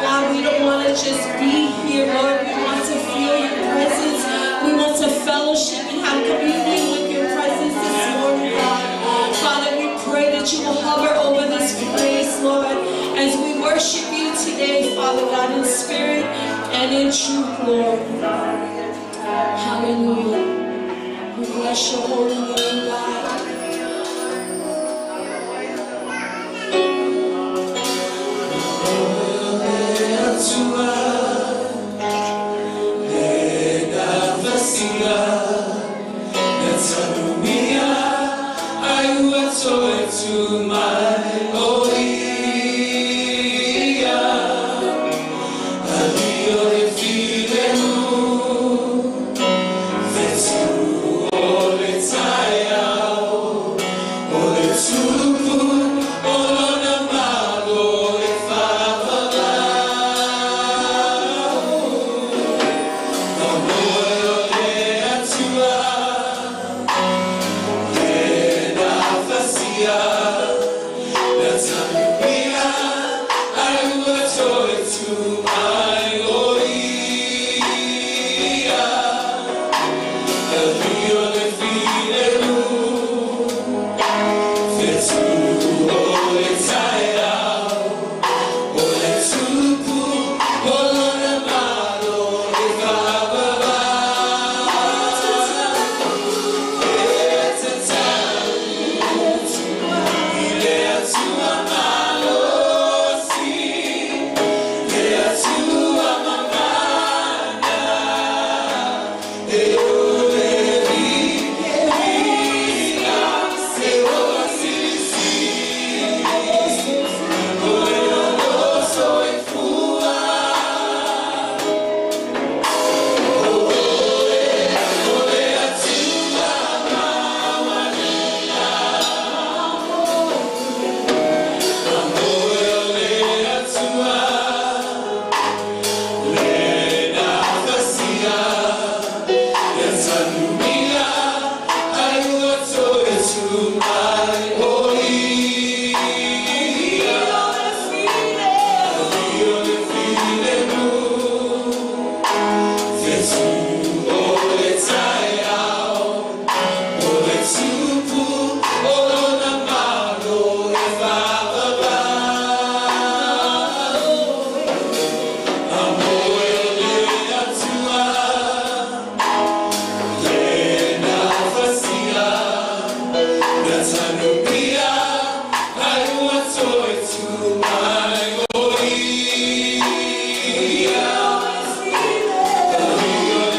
God, we don't want to just be here, Lord. We want to feel your presence. We want to fellowship and have communion with your presence this morning, God. Father, we pray that you will hover over this place, Lord, as we worship you today, Father God, in spirit and in truth, Lord. Hallelujah. We bless your holy name, God. To my gloria, a Dio che file nu, vetu ole tayao, ole tupu, ole namalo e favala, amore ole atua, lena facia. Hallelujah.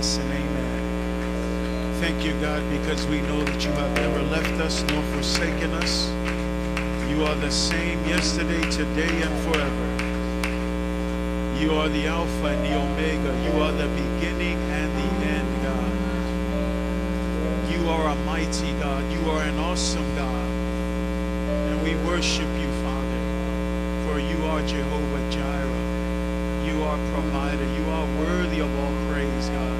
Yes and amen. Thank you, God, because we know that you have never left us nor forsaken us. You are the same yesterday, today, and forever. You are the Alpha and the Omega. You are the beginning and the end, God. You are a mighty God. You are an awesome God. And we worship you, Father, for you are Jehovah Jireh. You are provider. You are worthy of all praise, God.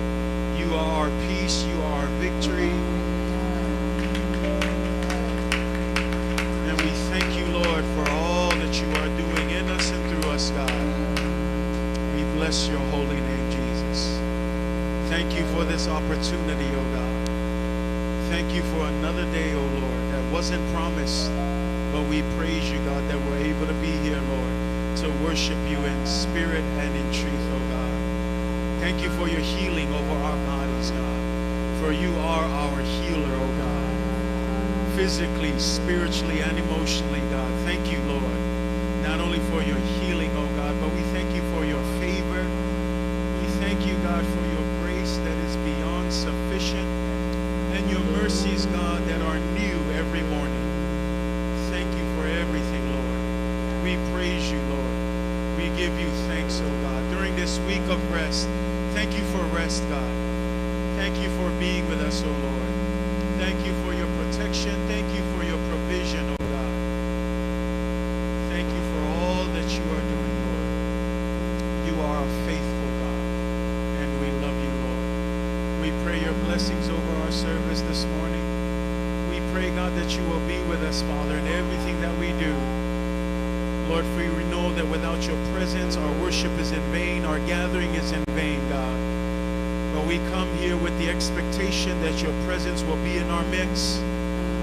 You are our peace. You are our victory. And we thank you, Lord, for all that you are doing in us and through us, God. We bless your holy name, Jesus. Thank you for this opportunity, oh God. Thank you for another day, oh Lord, that wasn't promised, but we praise you, God, that we're able to be here, Lord, to worship you in spirit and in truth, oh God. Thank you for your healing over our bodies, God, for you are our healer, oh God, physically, spiritually, and emotionally, God. Thank you, Lord, not only for your healing, oh God, but we thank you for your favor. We thank you, God, for your grace that is beyond sufficient and your mercies, God, that are new every morning. Thank you for everything, Lord. We praise you, Lord. We give you thanks, oh God. During this week of rest, thank you for rest, God. Thank you for being with us, oh Lord. Thank you for your protection. Thank you for your provision, oh God. Thank you for all that you are doing, Lord. You are a faithful God, and we love you, Lord. We pray your blessings over our service this morning. We pray, God, that you will be with us, Father, in everything that we do. Lord, for we know that without your presence, our worship is in vain, our gathering is in vain, God. But we come here with the expectation that your presence will be in our midst.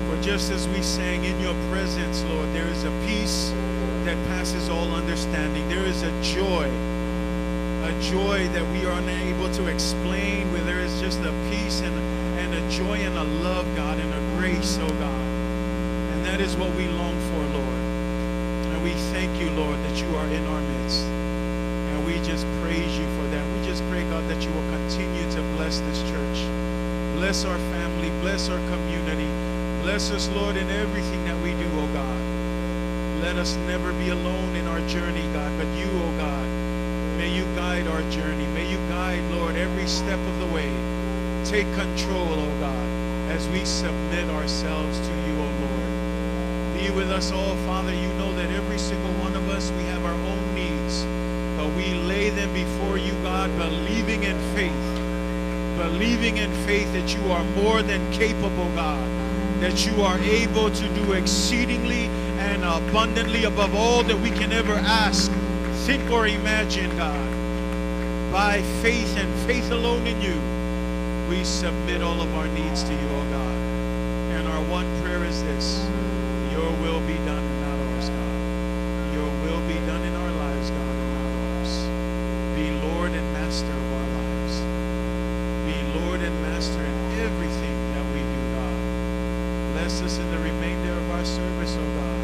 For just as we sang, in your presence, Lord, there is a peace that passes all understanding. There is a joy that we are unable to explain, where there is just a peace and a joy and a love, God, and a grace, oh God. And that is what we long for, Lord. And we thank you, Lord, that you are in our midst. And we just praise you for that. We just pray, God, that you will continue to bless this church. Bless our family. Bless our community. Bless us, Lord, in everything that we do, oh God. Let us never be alone in our journey, God, but you, oh God, may you guide our journey. May you guide, Lord, every step of the way. Take control, oh God, as we submit ourselves to you, oh Lord. Be with us all, Father. You know that every single one of us, we have our own needs, but we lay them before you, God, believing in faith that you are more than capable, God, that you are able to do exceedingly and abundantly above all that we can ever ask, think, or imagine, God. By faith and faith alone in you, we submit all of our needs to you, oh God. And our one prayer is this: your will be done and not ours, God. Your will be done in our lives, God, and not ours. Be Lord and Master of our lives. Be Lord and Master in everything that we do, God. Bless us in the remainder of our service, oh God.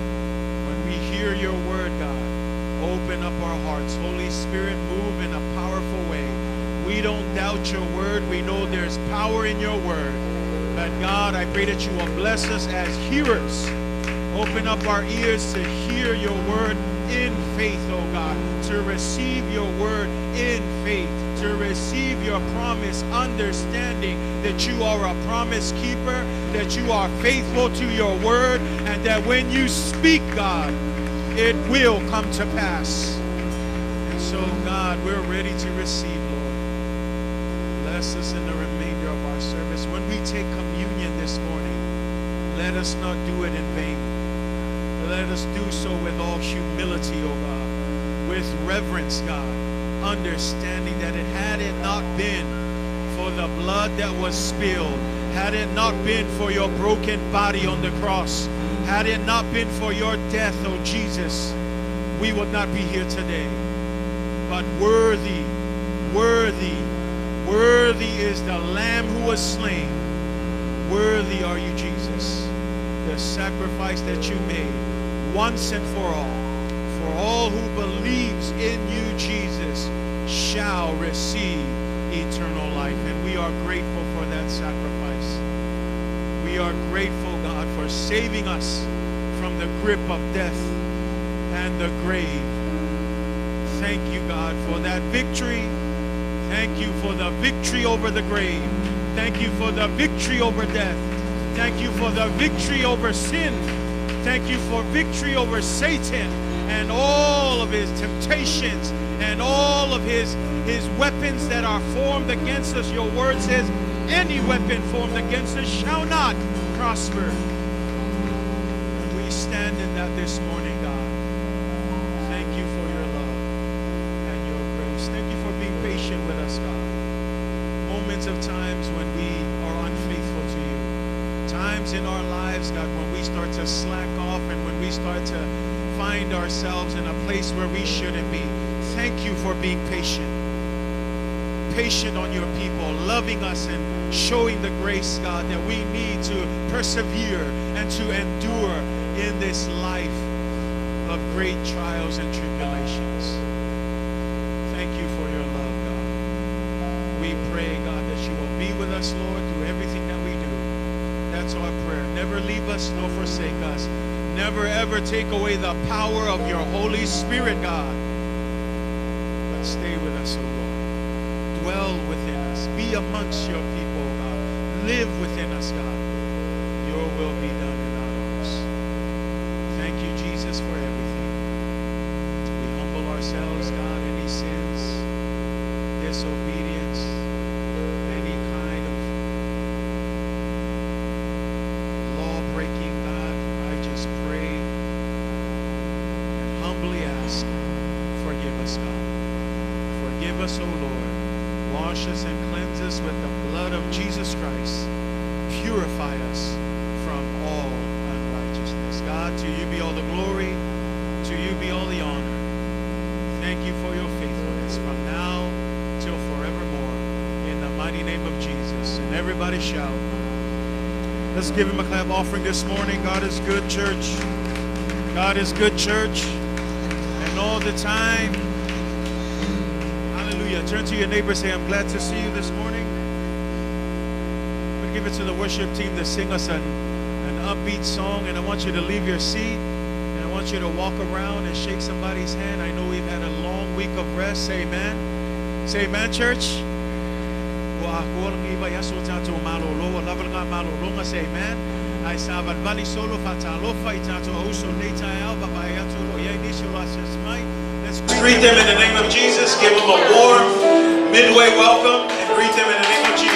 When we hear your word, God, open up our hearts. Holy Spirit, move in a powerful way. We don't doubt your word. We know there's power in your word. But God, I pray that you will bless us as hearers. Open up our ears to hear your word in faith, oh God. To receive your word in faith. To receive your promise, understanding that you are a promise keeper, that you are faithful to your word, and that when you speak, God, it will come to pass. And so, God, we're ready to receive, Lord. Bless us in the remainder of our service. When we take communion this morning, let us not do it in vain. Let us do so with all humility, oh God, with reverence, God, understanding that had it not been for the blood that was spilled, had it not been for your broken body on the cross, had it not been for your death, oh Jesus, we would not be here today. But worthy is the Lamb who was slain. Worthy are you, Jesus, the sacrifice that you made once and for all. For all who believes in you, Jesus, shall receive eternal life. And we are grateful for that sacrifice. We are grateful, God, for saving us from the grip of death and the grave. Thank you, God, for that victory. Thank you for the victory over the grave. Thank you for the victory over death. Thank you for the victory over sin. Thank you for victory over Satan and all of his temptations and all of his weapons that are formed against us. Your word says, any weapon formed against us shall not prosper. And we stand in that this morning, God. Thank you for your love and your grace. Thank you for being patient with us, God. Moments of times when we are unfaithful to you. Times in our lives, God, when we start to slack off and when we start to find ourselves in a place where we shouldn't be. Thank you for being patient. Patient on your people, loving us and showing the grace, God, that we need to persevere and to endure in this life of great trials and tribulations. Thank you for your love, God. We pray, God, that you will be with us, Lord, through everything that we do. That's our prayer. Never leave us nor forsake us. Never ever take away the power of your Holy Spirit, God. But stay with us, O Lord. Dwell within us. Be amongst your people, God. Live within us, God. Your will be done in our lives. Thank you, Jesus, for everything. We humble ourselves, God. Any sins, disobedience, any kind of law-breaking, God, I just pray and humbly ask, forgive us, God. Forgive us, O Lord. Wash us and cleanse us with the blood of Jesus Christ. Purify us from all unrighteousness. God, to you be all the glory. To you be all the honor. Thank you for your faithfulness from now till forevermore. In the mighty name of Jesus. And everybody shout. Let's give him a clap offering this morning. God is good, church. God is good, church. And all the time. Turn to your neighbor and say, I'm glad to see you this morning. I'm going to give it to the worship team to sing us an upbeat song. And I want you to leave your seat. And I want you to walk around and shake somebody's hand. I know we've had a long week of rest. Say amen. Say amen, church. Say amen. I saw Valley Solo Fatalofa Itato Oso Neta Alba Bayato Yanisho Let's greet them in the name of Jesus. Give them a warm midway welcome and greet them in the name of Jesus.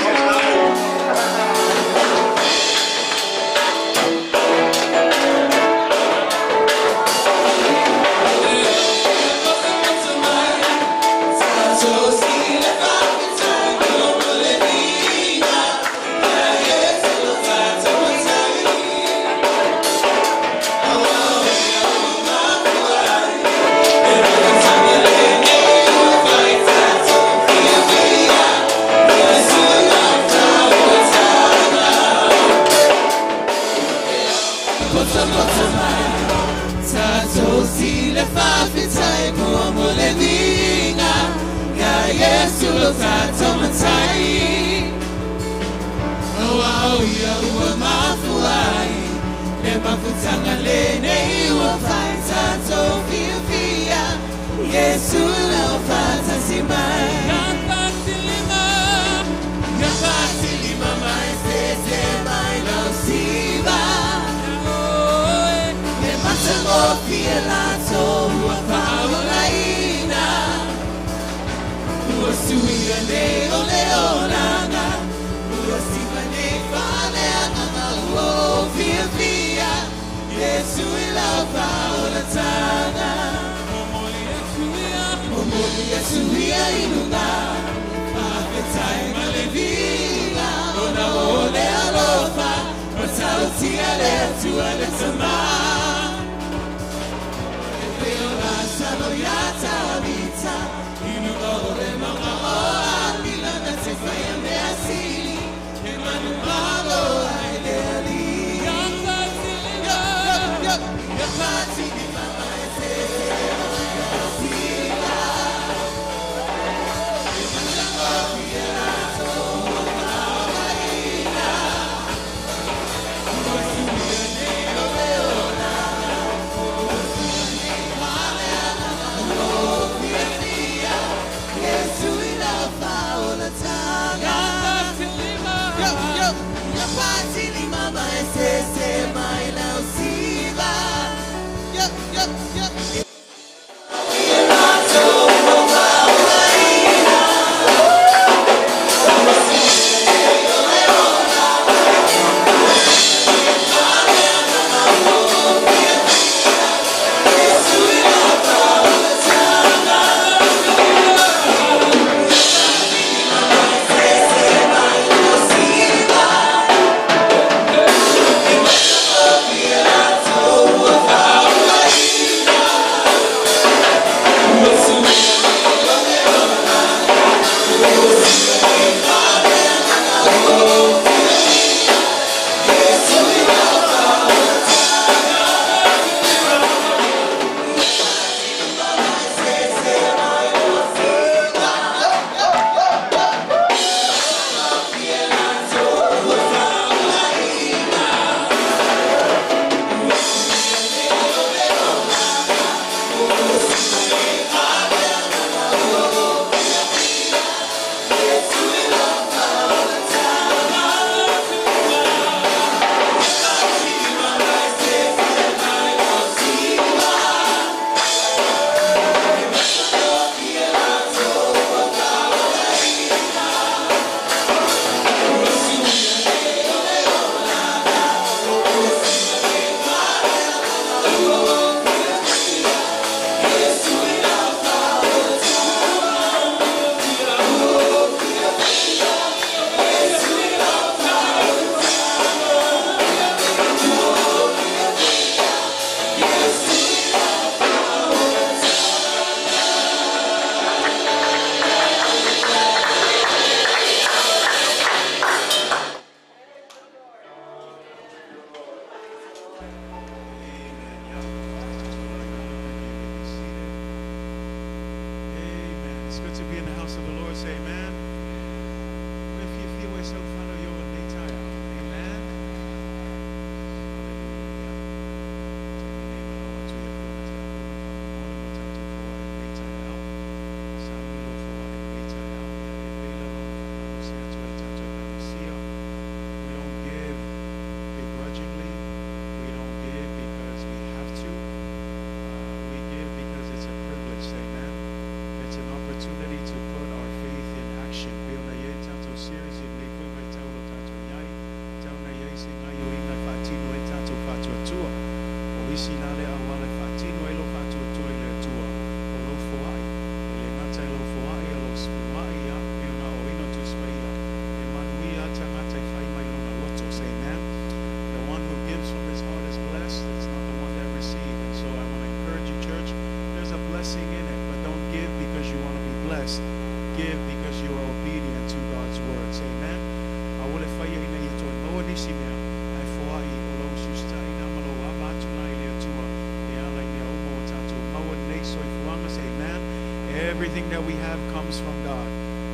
Everything that we have comes from God.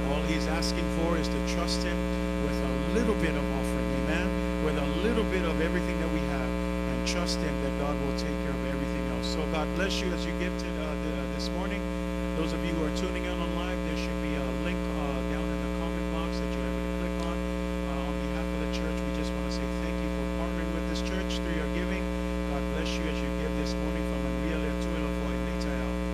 All He's asking for is to trust Him with a little bit of offering, amen? With a little bit of everything that we have, and trust Him that God will take care of everything else. So God bless you as you give to this morning. Those of you who are tuning in on live, there should be a link down in the comment box that you're able to click on. On behalf of the church, we just want to say thank you for partnering with this church through your giving. God bless you as you give this morning from Maria Letuelo for Inetael.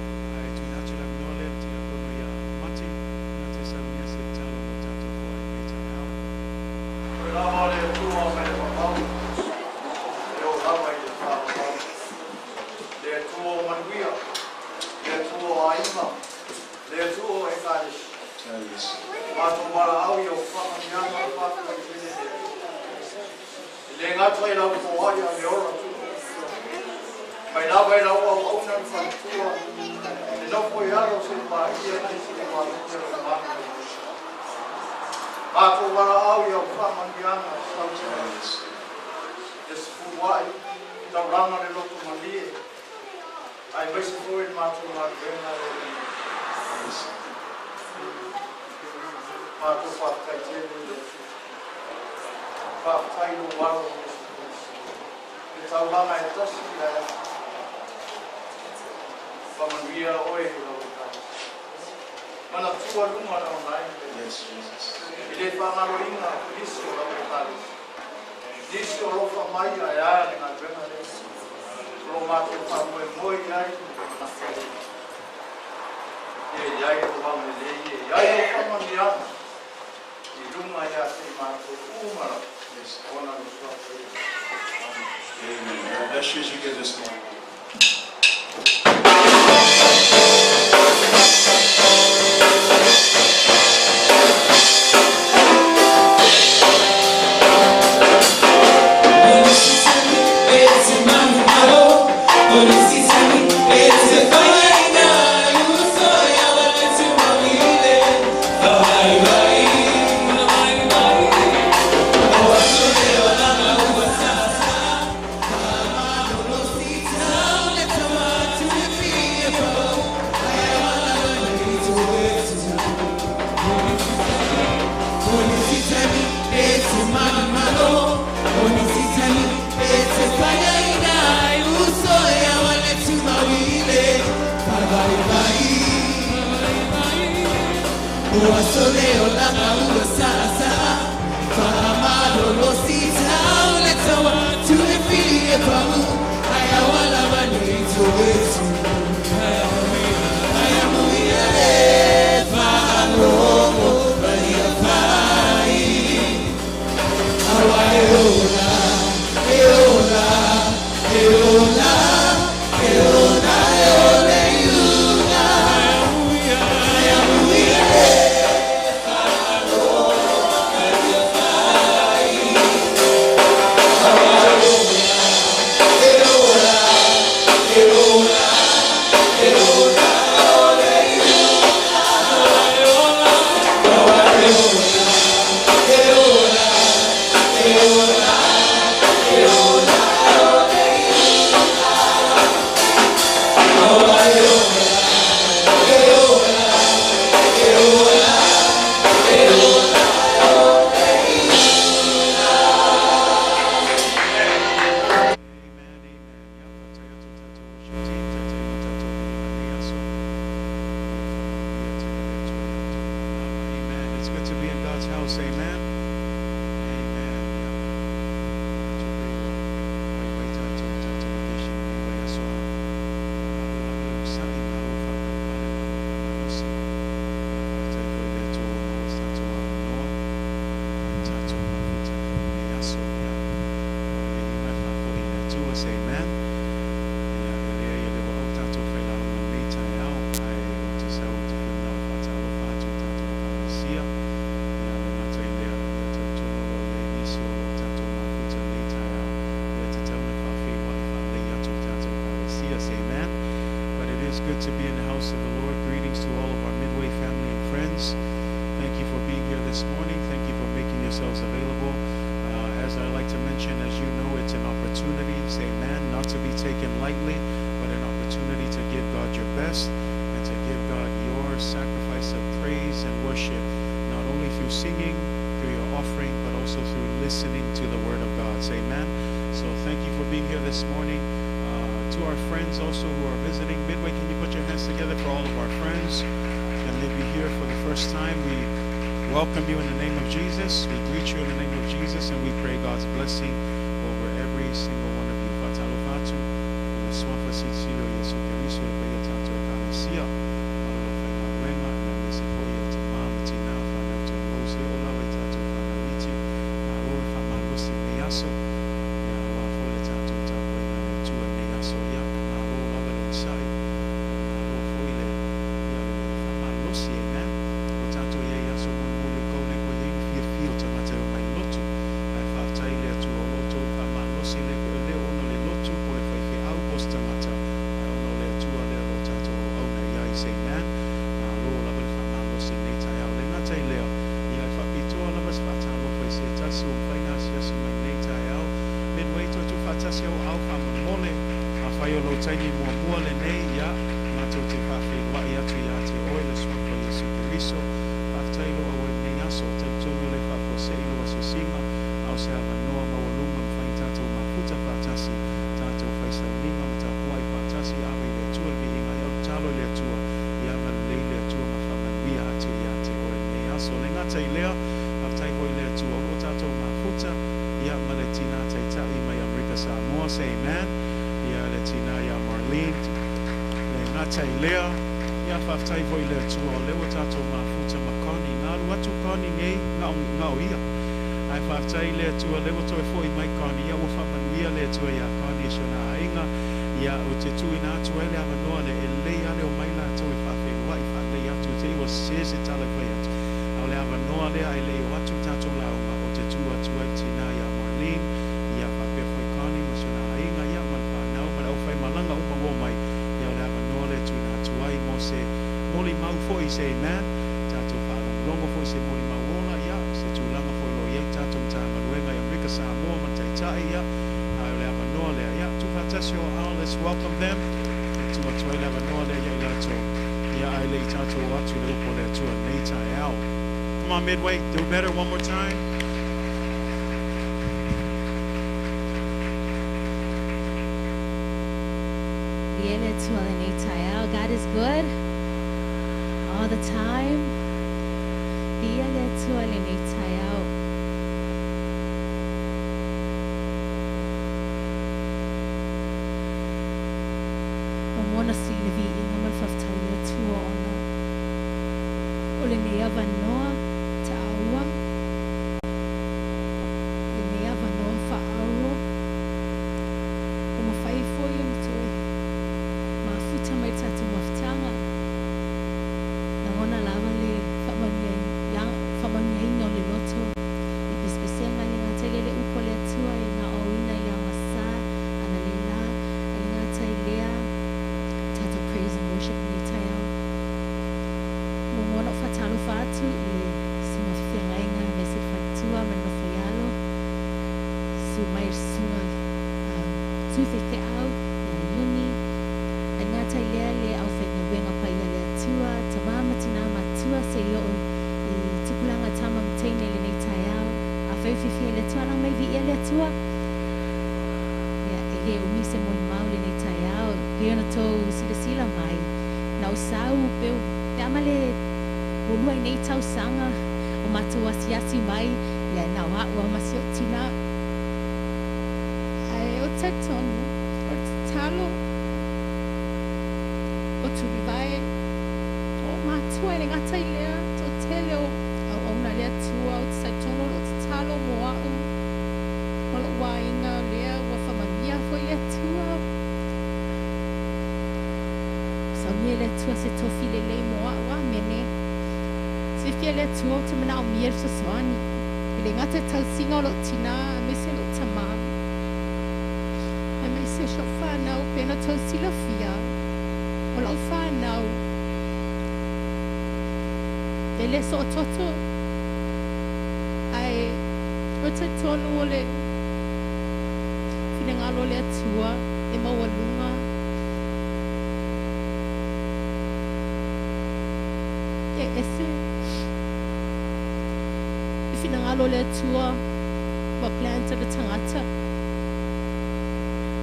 Amen. God bless you as you give this morning. as I like to mention, as you know, it's an opportunity, say amen, not to be taken lightly, but an opportunity to give God your best and to give God your sacrifice of praise and worship, not only through singing, through your offering, but also through listening to the Word of God. Say amen. So thank you for being here this morning. To our friends also who are visiting Midway, can you put your hands together for all of our friends that may be here for the first time? We welcome you in the name of Jesus. We greet you in the name of Jesus, and we pray God's blessing over every single one of you. Fatalo fatu, le swafa sitsilo Yesu Kristo le paya tanto ekalesia. Malo fa na wenga na mesi foya te mama tina fa na te rose o la wa tanto fa na miti. Na lo fa malo si measo. Ya wa fo le tanto ta wa na tu ne aso ya na lo la wa le sai. Na lo fo ile ya fa malo si amen. O tanto ye ya so taimi mua mua le nei ya matou te whawhi ia tu ia te oe le swampa Yesu Kristo whaftailo a oe nei aso tautonu le whawhoseilo a susinga au se hawa noa mawalunga mwhai tātou mafuta whatasi tātou whaisaunga ma tā huai whatasi awe le tua le inga iau talo le tua ia malei le tua ma whamanwia atu ia te oe nei aso le ngata i lea whaftai hoi le tua o tātou mafuta ia maletina taitai mai Amerika Samoa. Say amen. Ia le tina ia Marlene le ngata i lea ia whaftai voi le tua o lewa tātou mafuta makoni ngā ruatu koni ngei ngau ia ai whaftai le tua lewa toi foi mai koni ia ua whamanuia le tua ia koni e shona ainga ia o te tui nā tua ele amanoa le e lei ale o maila toi whawhenua i whalei atu te iwa sese tale whai atu au le amanoa le ai lei o atu tātou launga o te tua tua i tina ia Marlene ia whapea foi koni ma shona ainga ia malanga uma wo mai ia le amanoa le tuina tuai mo se moli mau foi se amen tātou whalongo foi se moli mau ona ia se tūlanga foi lo iei tātou tā manuenga i Amerika Samoa ma taitai ia au le amanoa le ia tu whatasi o ao, let's welcome them tu atuai le amanoa le ia i lato ia ai le tātou atu le upo le atua nei tai au. Come on Midway, do better one more time. God is good all the time. Mona si levi inga whaftaia tua ona o le nea wanoa te aua le nea wanoa whaaro o mawhai foi o mtoi mafuta mai tatu maftanga na ona lava le whamania ina o le loto i pespesenga i ngā tailele upo le atua i ngā oina i ang asa ana le la i ngā tailea praise and worship ni tayo mo mono fatalo fatu e sima fiangainga me se fatua me no fialo su mai sua su te au e yuni e nga taile le au fenga wenga pa ia le atua tamama tina matua se yo e tukulanga tama mtaine le ni tayo a fefifi le tua lang mai vi le atua e umise mo maule ni tayo Piona to sila mai na usau peu tamale bunua nei tau sanga o matua siasi mai le na wa masio tina ai o taton o talo o tu vai o matua le ngata ile to tele o na le tua o taton o talo mo o lo wainga le wa famania foi le tua miele tua se tofi le moa wa mene se fiele tua te mana o miele so soani le ngata tau singa lo tina me se lo tama me se shofa na o pena tau sila fia o lo fa na o ele so toto ai o te tonu ole finangalo le atua e mawalunga e ese finangalo le atua wa plan to the tangata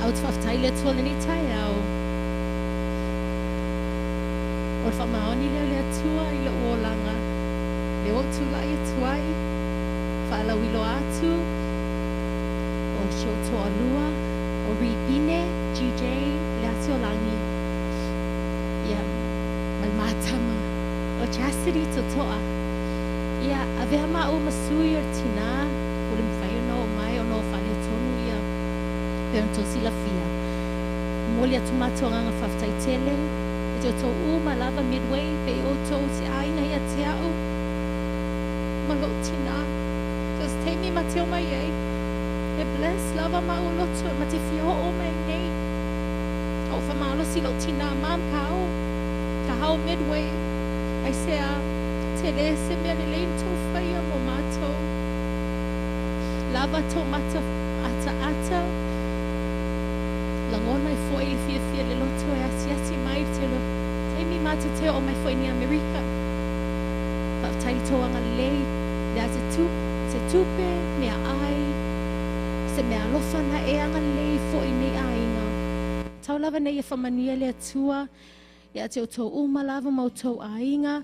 out of Thailand to ni tai au o fa maoni le atua I le olanga le o tu la I tuai fa la wilo atu o sho to alua o ribine GJ le atolangi ya mal matama o chastity to toa ya avema o masui o tina o le mfaio no mai o no fa le tonu ya perto sila fia molia tumatonga nga faftai tele e to uma lava midway pe o to si aina ia tiao malo tina just take me mateo mai e bless lava ma o loto ma te fio o mai nei o fa malo si lo tina mam pao ka hao midway I say tele se me le lein to faya mo mato lava tomato ata langon mai foi il fia le loto e asiasi mai te lo te mi mate te o mai foi ni America fa tai to anga lei le se tupe me ai se me alofa na e anga lei foi ni ainga tau lava nei e famania le atua ia te o to uma lava mau to ainga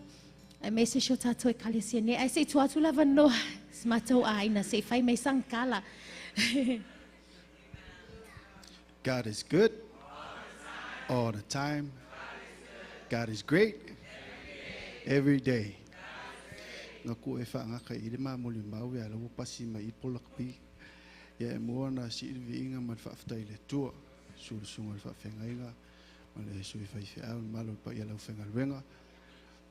e me se sho tato e kalesia ne ai se tu atu lava no smato aina se fai mai sankala God is good all the time. God is great every day. Nga ko e wha ngaka I le mamuli mau e ala wapasi ma I polakpi. Ia e mua na si ilvi inga ma whaftai le tua. Suru sunga le whawhenga inga. Ma le sui whaiwhi au malo pa ia lau whenga luenga.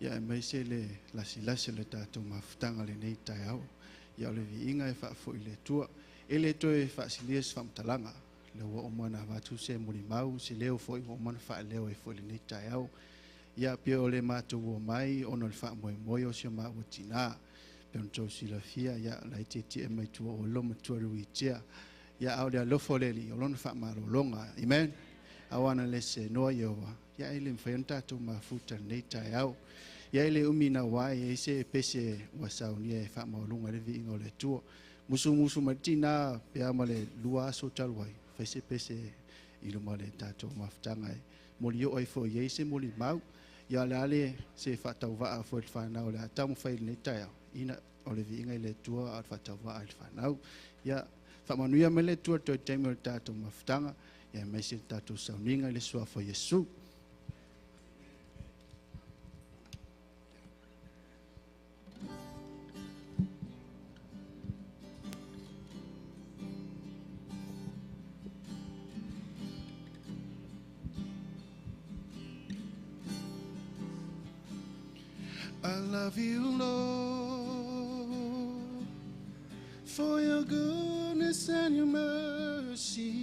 Ia e maise le lasi le tātou mawhtanga le nei tai au. Ia le vi inga e whafo I le tua. E le tua e whaasilias whamtalanga. Le wa omana watu se muri mau se leo foi wa omana fa leo e foi ni tai au ia pe ole matu wo mai ono le fa moi moi o se ma o tina pe on to si la fia ia la titi e mai tu o lo matu ri tia ia au le lo foleli o lon fa ma lo longa amen awana le se no yo ia ile mfenta tu mafuta ni tai au ia ile umina wai e se pese wa sauni e fa ma longa le vi ngole tu musu matina pe amale lua so talwai fese pese ilo male tato maftanga moli o fo yese moli mau ya lale se fatau va fo fa na ola tamu fa ile taia ina ole vi inga ile tua at fatau va al fa na ya fa manuia mele tua to temo tato maftanga ya mesi tato sauninga ile sua fo yesu I love you, Lord, for your goodness and your mercy.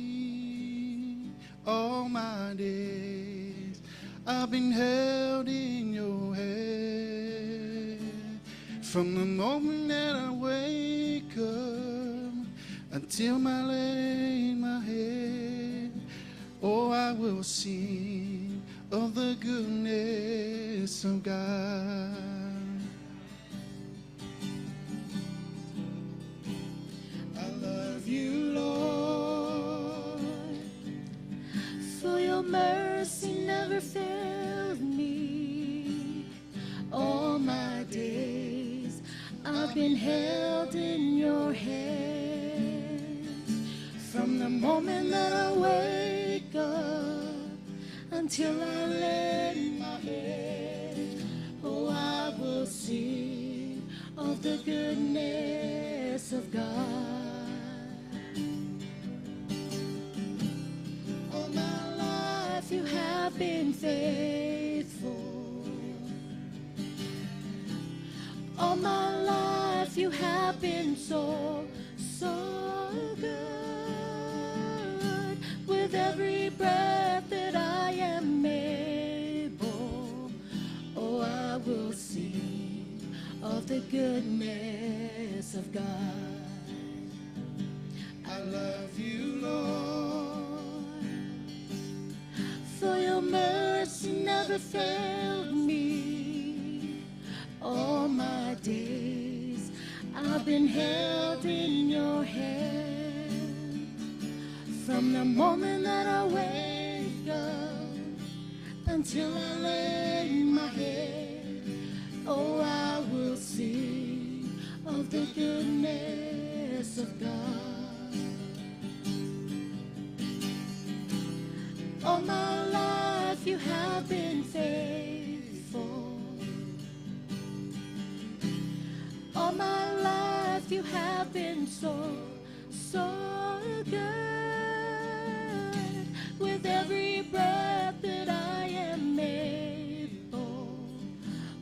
All my days I've been held in your hand. From the moment that I wake up until I lay my head, oh, I will sing of the goodness of God. I love you, Lord, for your mercy never failed me. All my days I've been held in your hands. From the moment that I wake up until I lay my head, oh, I will sing of the goodness of God. All my life you have been faithful. All my life you have been so good. With every breath that I am able, oh, I will sing of the goodness of God. never failed me. All my days I've been held in your hand. From the moment that I wake up until I lay my head, oh, I will sing of the goodness of God. All my life you have been faithful. All my life you have been so, so good. With every breath that I am able,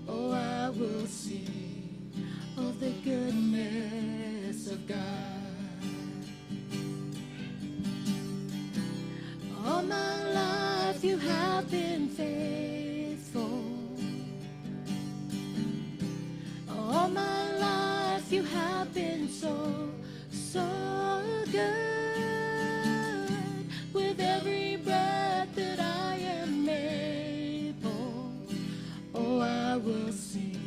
oh, I will sing of the goodness of God. All my life you have been faithful. All my life you have been so, so good. With every breath that I am able, oh, I will sing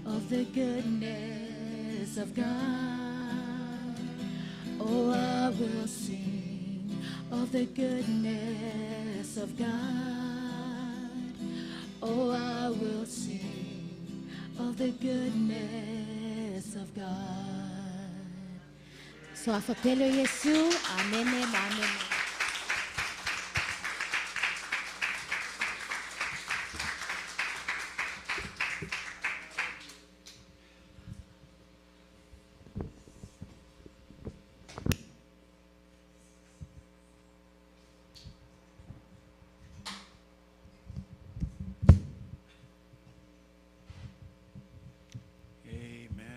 of the goodness of God. Oh, I will sing of the goodness of God. Oh, I will sing of the goodness of God. So afapelo Yesu, amen, amen.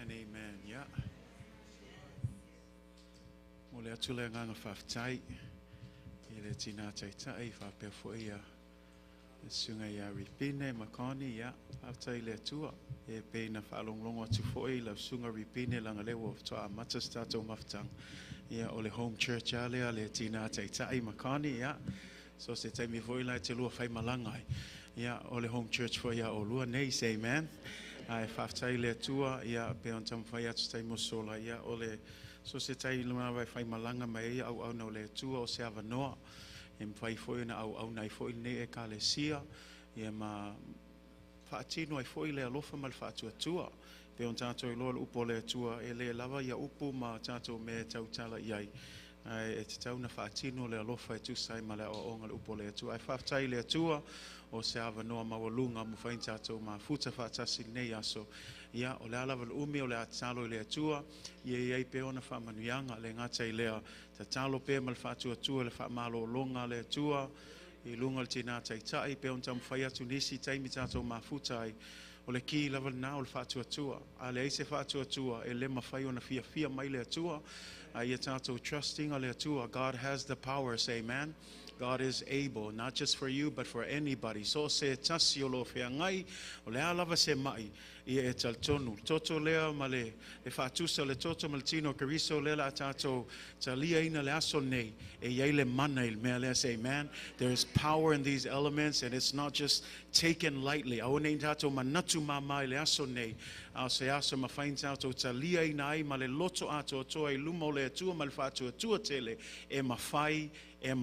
Amen. Yeah. Mole atule nganga whaftai. Ele tina taitai whapea foia. Sunga ia ripine makoni ya. Whaftai le tua. E peina whalonglongo atu foi la sunga ripine langa lewo toa matas tato maftang. Ia ole home church alea le tina taitai makoni ya. So se taimi foi la te lua whai malangai. Ia ole home church foi ya o lua nei, say amen. Ai whaftai le tua, ia pe on tam whai atu tai mosola, ia ole so se tai luna whai malanga mai au au nau le tua o se avanoa, e mwhai foi na au nai foi ne e ka le sia, ia ma whaatino ai foi le alofa mal whaatua tua, pe on tātou i loa upo le tua, e le lava ia upo ma tātou me tau tala iai, ai e te tau na whaatino le alofa e tusai ma le o onga le upo le tua, ai whaftai le tua, o se avanoa mawalunga mu whain tātou ma futa whaatasi nei aso. Ia, o le alawa umi o le atalo i le atua, ia pe ona whamanuianga le ngata i lea, ta talo pe mal whaatua tua le whaamalo longa le atua, i lunga le tina taitai, pe on tam whai atu nisi taimi tātou ma futa ai, o le ki lava na o le whaatua tua, a le eise whaatua tua, e le mawhai ona fia mai le atua, a ia tātou trusting a le atua, God has the power, say amen. God is able, not just for you, but for anybody. So se tasi o lo whea ngai, o le alawa se mai, ia e tal tonu. Toto lea ma le whaatusa le toto ma le tino kariso le la tātou talia ina le aso nei, e iei le mana il mea lea, say amen. There is power in these elements, and it's not just taken lightly. Au nei tātou manatu mamai le aso nei, au se aso ma whain tātou talia ina ai ma le loto ato toa i lumo le atua ma le whaatua tua tele, e ma whai e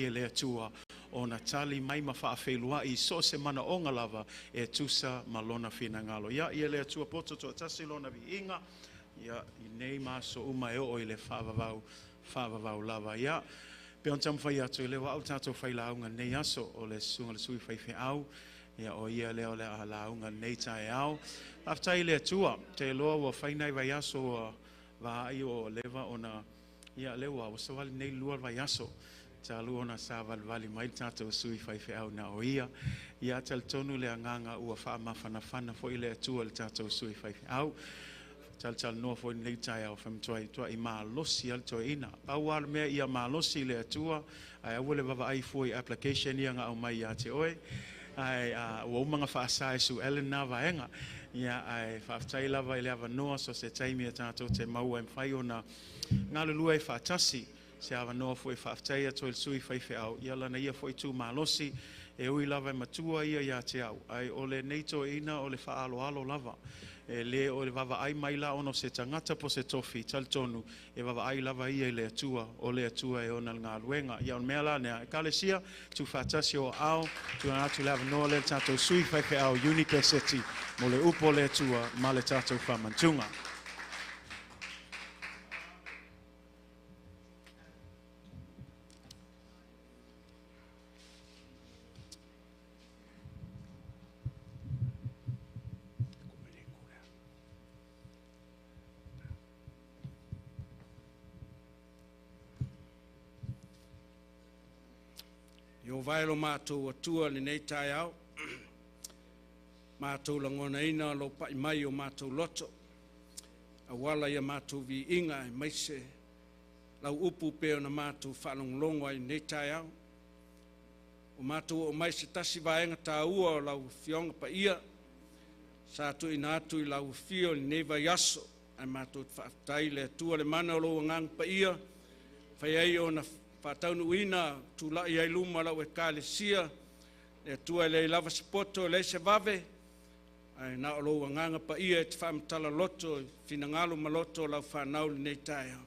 le atua o na tali mai ma whaawhelua i so se mana o lava e tusa ma lona whina ngalo. Ia le atua poto to tasi lona vi inga, ia i nei maso uma e o i le whaavavau lava. Ia pe on tam whai atu i le wau tātou whai launga nei aso o le sunga le sui whai whi au, ia o ia leo le a launga nei tae au. Aftai le atua, te loa wa whainai vai aso wa ai o lewa o na, ia lewa o sawali nei lua vai aso. Ta luona sa valvali mai tātou sui whai au na o ia. Ia tal tonu le anganga ua wha mawhanawhana fo i le atua le tātou sui whai au. Tal noa fo i nei tai au whamtua i maa losi al toa ina. Pau ala mea ia maa losi le atua. Ai awale wawa ai fo i application ia nga au mai ia te oe. Ai ua umanga whaasai su Ellen na vaenga. Ia ai whaaftai lava i le awa noa so se taimi a tātou te maua e mwhai o na ngāle lua i whaatasi. Se awa noa foi whaaftai ato il sui whai au. Ia lana ia foi tū malosi e ui lava e matua ia te au. Ai o le neito ina o le whaalo lava. E le o le vava ai maila ono se tangata po se tofi tal tonu e vava ai lava ia le atua o le atua e ona ngā luenga ia on mea la nea e kalesia tu whatasi o au tu atu lava noa le tatou sui whaife au University mo le upo le atua ma le tatou whamantunga. Yo vaelo mātou atua le nei tai au. Mātou langona ina lo pai mai o mātou loto. Awala ia mātou vi inga e maise. Lau upu peo na mātou whalonglongo ai nei tai au. O mātou o maise tasi vaenga tā ua o lau fionga pa ia. Sa tu ina atu I lau fio ni neva yaso. Ai mātou whaftai le atua le mana o lo ngang pa ia. Whai ai o na whātaunu ina, tū lai ai luma lau e kālesia, e tua le lava sipoto le se vave, ai na o lou nganga pa ia e te whamatala loto, whina ngalo maloto lau whanau le nei taia.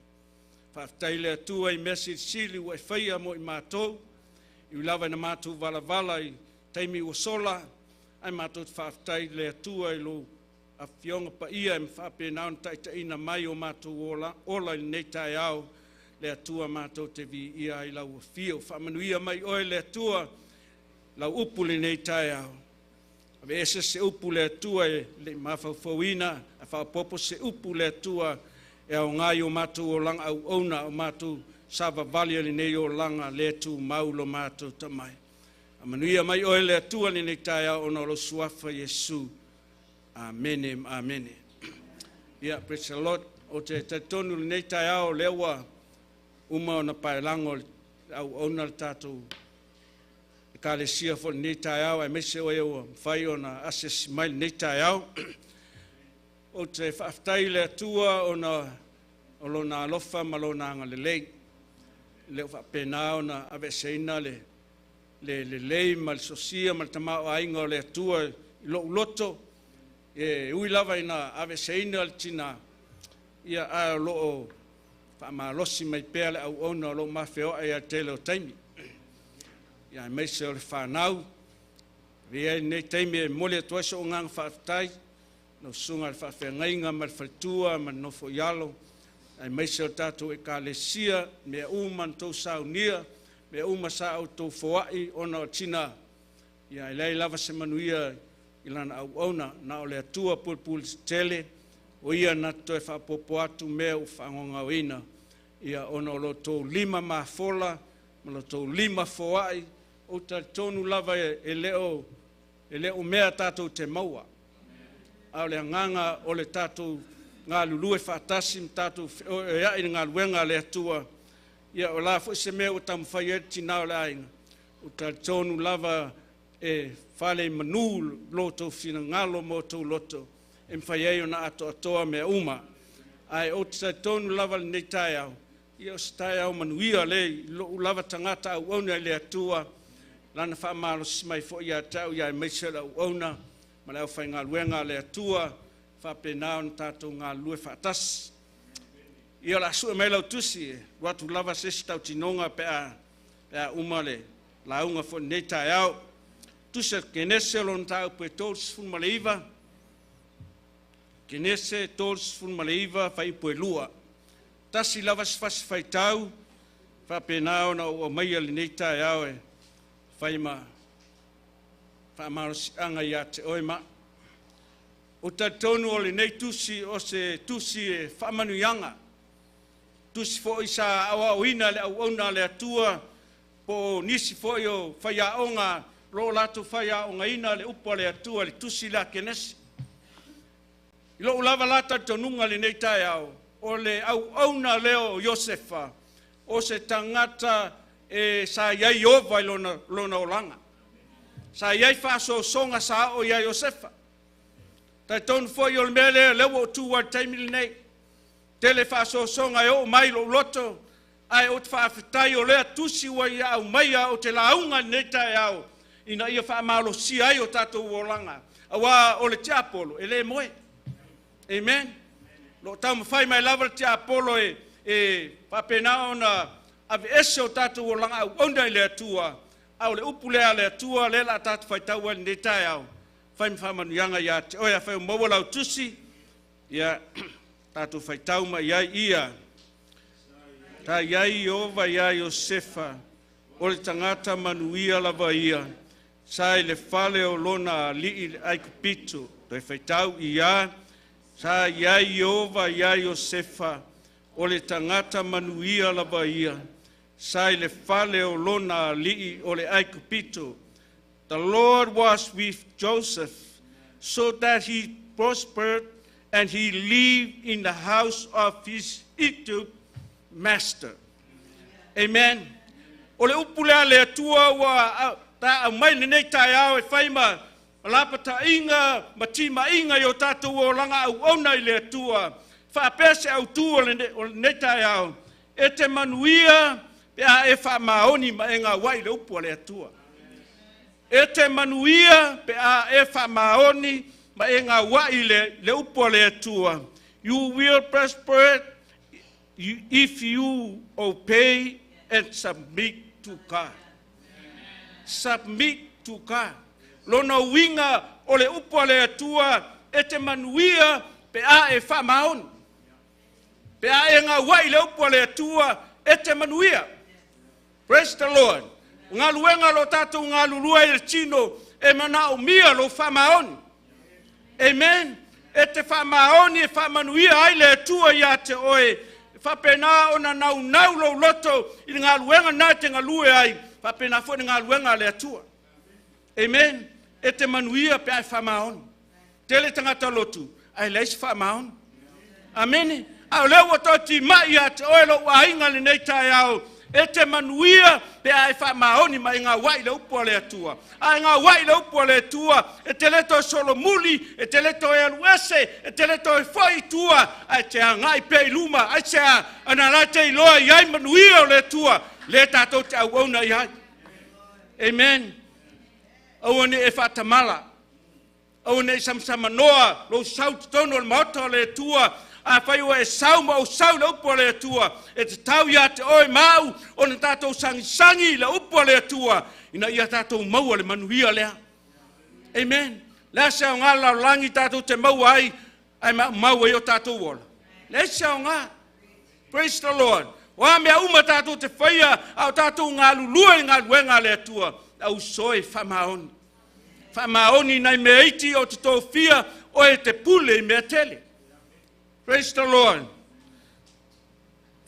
Whaftai le atua I mesi sili ua e whaia mo I mātou, I lava na mātou vala I teimi ua sola, ai mātou te whaftai le atua I lo a fionga pa ia e mwhape naon taita ina mai o mātou ola I nei taia au, le atua mātou te vi ia I lau fio. Whamanuia mai oe le atua lau upu le nei tai au. Ave ese se upu le atua e le mawhauwhauina, a whapopo se upu le atua e au ngai o mātou o langa au ona o mātou sava valia le nei o langa le atu maulo mātou tamai. Amanuia mai oe le atua le nei tai au ona lo suafa Yesu. Amene, amene. Yeah, praise the Lord. O te tonu le nei tai au lewa uma ona paelango au ona tātou e kālesia fo nei tai au e mese o eo whai ona ases mai nei tai au o te whaftai le atua ona o lona alofa ma lona anga le lei leo whapena ona ave seina le lei ma le sosia ma le tamao ainga o le atua I lo loto e ui lava ina ave seina le tina ia a loo ma losi mai pele au ona lo mafeo ai tele o taimi ia mai se o le whanau vea nei taimi e mole tua so ngang whaftai no sunga le whawhengainga ma le whaitua ma nofo ialo ai mai se o tātou e kālesia mea uman tau saunia mea uma sa au tau foai ona o tina ia lei lava se manuia ilana au ona na o le atua pulpul tele o ia na toe whapopo atu mea u whangonga wina ia ona o lo tō lima mafola, ma lo tō lima foai, o ta tonu lava e leo mea tātou te maua. Au le nganga o le tātou ngā lulue whaatasim tātou e ai ngā luenga le atua. Ia o la fo se mea o tamu whai e tinao le ainga. O ta tonu lava e whale manu lo tō whina ngalo mo tō loto. E mwhai e o na ato atoa mea uma. Ai o ta tonu lava le nei tai au. Ia o stai au manuia le lo lava tangata au ona le atua lana whaamalo simai fo ia tau ia meisera au ona ma leo whai ngā luenga le atua whapenao na tātou ngā lue whaatas ia la sua mai lau tusi watu lava sesi tau tinonga pea umale launga fo nei tai au tusi kenese lon tau pe tōs fun maleiva kenese tōs fun maleiva whai pue lua tasi lava sfasi fai tau, whapenao na o maia li nei tai au e whai ma whaamaro anga ia te oema. O ta tonu o li nei tusi o se tusi e whaamanuianga. Tusi fo isa awa oina le au ona le atua po nisi fo i o whai aonga, lo lato whai aonga ina le upo le atua le tusi la kenesi. I lo ulava lata tonunga li nei tai au. O le au auna leo Josefa, o se tangata e sa iai ova lona olanga. Sa iai whaso songa sa o iai Josefa. Tai tonu foi o le mele leo o tuwa taimili nei. Tele whaso songa e o mai lo loto, ai o te whawhitai o lea tusi wa ia au maia o te launga nei tai au. ina ia whaamalo si ai o tātou wolanga. Awa o le te apolo, e le moe. Amen. Lo tau mawhai mai lava te apolo e whapenao na ave ese o tātou wolanga au onda i le atua. Au le upu lea le atua, le la tātou whaitau wani ne tai au. Whai mwhamanu yanga ia te oia whai mawalau tusi. Ia tātou whaitau ma iai ia. Ta iai ova iai o sefa. O le tangata manuia lava ia. Sai le fale o lona li ai kupito. Toi whaitau ia. Sa iai ova iai o sefa. O le tangata manuia lava ia. Sai le fale o lona li o le ai kupito. The Lord was with Joseph so that he prospered and he lived in the house of his Egypt master. Amen. O le upulea le atua wa ta au mai nei tai au e whaima lapa ta inga matima inga yo tātou o langa au ona i le atua whaapese au tua o nei tai au e te manuia pea e whaamaoni ma e ngā wai le upua le atua e te manuia pea e whaamaoni ma e ngā wai le upua le atua. You will prosper if you obey and submit to God. Submit to God. Lona winga o le upua le atua e te manuia pe a e whamaoni. Pe a e ngā wai le upua le atua e te manuia. Praise the Lord. Ngā luenga lo tātou ngā lulua i le tino e mana o mia lo whamaoni. Amen. E te whamaoni e whamanuia ai le atua ia te oe. Whapena o na nau lo loto i ngā luenga nā te ngā lue ai. Whapena fo ngā luenga le atua. Amen. E te manuia pe ai whamaoni. Tele tangata lotu. Ai leisi whamaoni. Amen. Au leo o tōti mai a te oe lo wahinga le nei tai au. E te manuia pe ai whamaoni mai ngā wai le upua le atua. Ai ngā wai le upua le atua. E te leto solo muli. E te leto e aluese. E te leto e whai tua. Ai te angai pe luma. Ai te anarate i loa i ai manuia o le atua. Le tātou te au auna i ai. Amen. Awane e whatamala. Awane e samsama noa. Lo sau te tono le maota le atua. A whaiwa e sau ma o sau le upua le atua. E te tau ia te oe mau. O na tātou sangi le upua le atua. Ina ia tātou maua le manuia lea. Amen. Lea se o ngā laulangi tātou te maua ai. Ai maua i o tātou wola. Lea se o ngā. Praise the Lord. Wa mea uma tātou te whaia. Au tātou ngā lulua i ngā luenga le atua. Au soe whamaoni. Whamaoni nei mea iti o te tō fia. O e te pule i mea tele. Praise the Lord.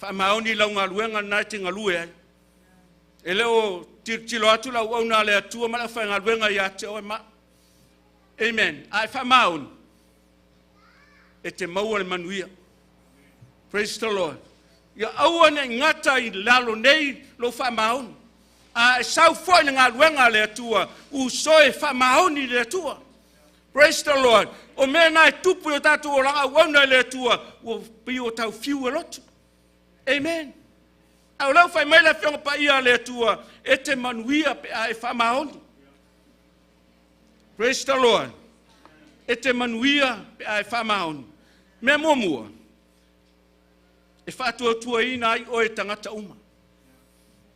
Whamaoni lau ngā luenga nai te ngā lue ai. E leo tilo atu lau au nā le atua mala whai ngā luenga i ate oe ma. Amen. Ai whamaoni. E te maua le manuia. Praise the Lord. Ia aua ne ngata i lalo nei lo whamaoni. A e sau fwoi na ngā luenga le atua. U soe whamaoni le atua. Praise the Lord. O mea nai tupu o tātou o ranga wauna le atua. O pi o tau fiu e lotu. Amen. Au lau whai mai la whionga pa ia le atua. E te manuia pe a e whamaoni. Praise the Lord. E te manuia pe a e whamaoni. Mea mua. E whātua tua ina ai o e tangata uma.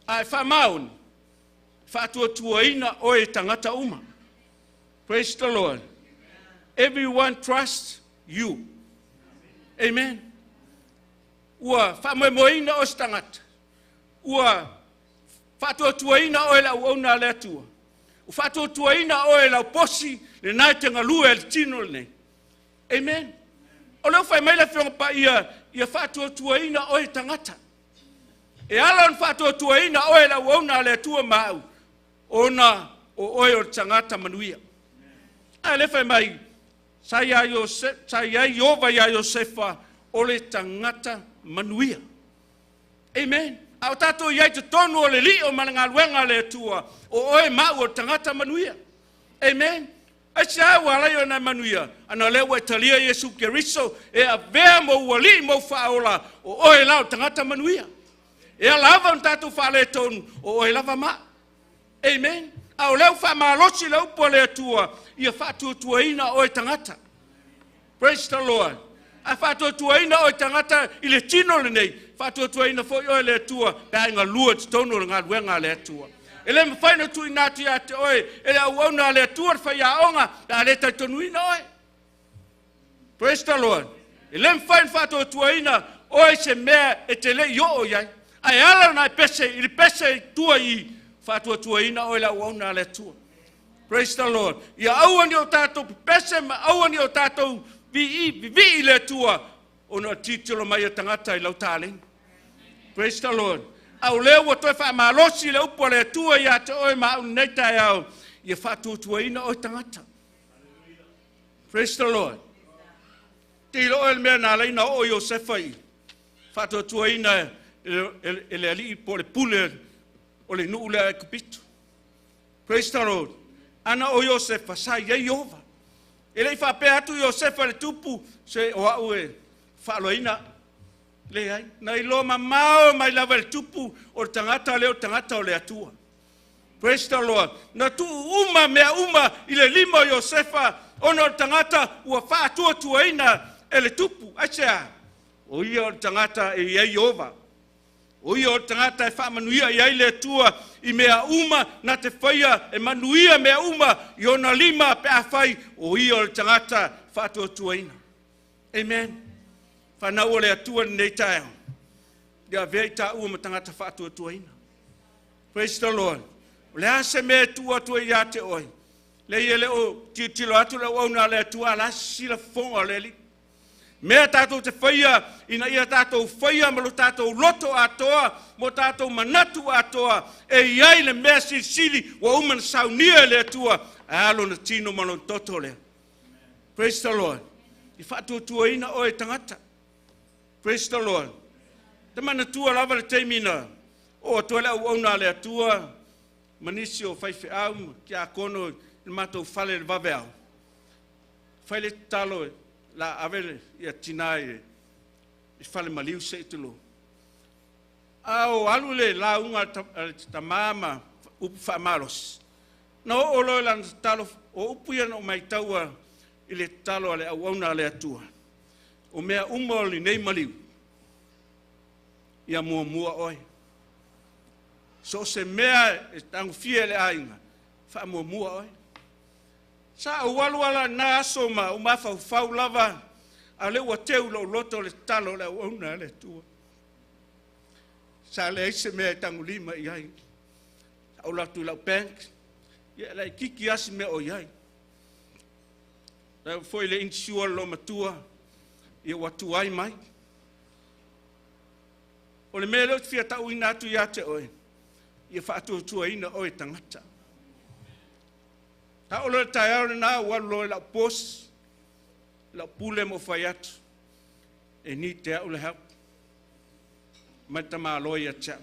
A e whamaoni. Whātua tua ina o e tangata uma. Praise the Lord. Everyone trusts you. Amen. Ua whamoemoina o stangata. Ua whātua tuaina o e lau auna le atua. Whātua tuaina o e lau posi le nai te ngalua e le tino le nei. Amen. O leo whai mai la whionga pa ia whātua tuaina o e tangata. E alan whātua tuaina o e lau auna le atua mau. Ona o oe o tangata manuia. A le whai mai sai ai ova ia Iosefa o le tangata manuia. Amen. Au tātou iai te tonu o le li o mananga luenga le atua. O oe mau o tangata manuia. Amen. Ai se au alai o na manuia. Ana lewa e talia Yesu Keriso. E a vea mo uali mo whaola. O oe lau tangata manuia. E a lava on tātou whale tonu. O oe lava ma. Amen. Au leo whamalosi leo po le atua, ia whatuatuaina o e tangata. Praise the Lord. A whatuatuaina o e tangata i le tino le nei, whatuatuaina fo i o le atua, pēa inga lua te tono le ngā ruenga le atua. Ele me whaina tui nātu ia te oe, ele au auna le atua whai a onga, na le tai tonuina oe. Praise the Lord. Ele me whaina whatuatuaina oe se mea e te le i o iai. Ai ala na pese, ili pese tua i whatuatuaina oe la au auna le atua. Praise the Lord. Ia aua ni o tātou pese, ma aua ni o tātou vi le atua, ona titolo mai a tangata i lau tāling. Praise the Lord. Au leo wa toi wha malosi le upo le atua ia te oe ma au neitai au, ia whatuatuaina oe tangata. Praise the Lord. Te ilo oe mea nā leina o Iosefa i, whatuatuaina ele ali po le pule o le nuu lea e kupitu. Praise the Lord. Ana o Iosefa sa ia Iova. Ele i whapea atu Iosefa le tupu se o au e whaaloina le ai. Na i lo mamao mai lava le tupu o le tangata leo tangata o le atua. Praise the Lord. Na tu uma mea uma i le lima o Iosefa ona o le tangata ua whaatua tuaina e le tupu. Aisea, o ia o le tangata e ia Iova. O ia o tangata e whaamanuia i ai le atua i mea uma na te whaia e manuia mea uma i ona lima pe a whai o ia o tangata whaatua tuaina. Amen. Whanau o le atua nei tae. Ia vei ta ua ma tangata whaatua tuaina. Praise the Lord. O le ase mea tua tua ia te oi. Le ia le o tilo atu le wauna le atua la sila fonga le li. Mea tātou te whaia, ina ia tātou whaia, malo tātou loto atoa, mo tātou manatu atoa, e iai le mea sili, wa umana saunia le atua, a alo na tino malo toto le. Praise the Lord. I whātua tuaina o e tangata. Praise the Lord. Te mana tua lava le teimina, o toa le au auna le atua, manisi o whaife au, ki a kono, i mātou whale le vaveau. Whaile talo e, la avele ia tinai e fale maliu se tulu au alule la unga ta mama upu fa malos no olo la talo o upu ia no mai taua ile talo ale au ona le atua o mea umoli nei maliu ia mua oi so se mea e tangu fiele ainga fa mua oi sa uwaluala na asoma umafa fau lava ale wa teu lo loto le talo le ona le tua sa le ise me tangu lima iai au la tu la bank ia la kiki asi me o iai la foi le insure lo matua ia watu ai mai o le mele fia ta uina tu ia te oi ia fa tu ina oi tangata ta olo tayar na walo la pos la pule mo fayat e ni te olo help matama loya cha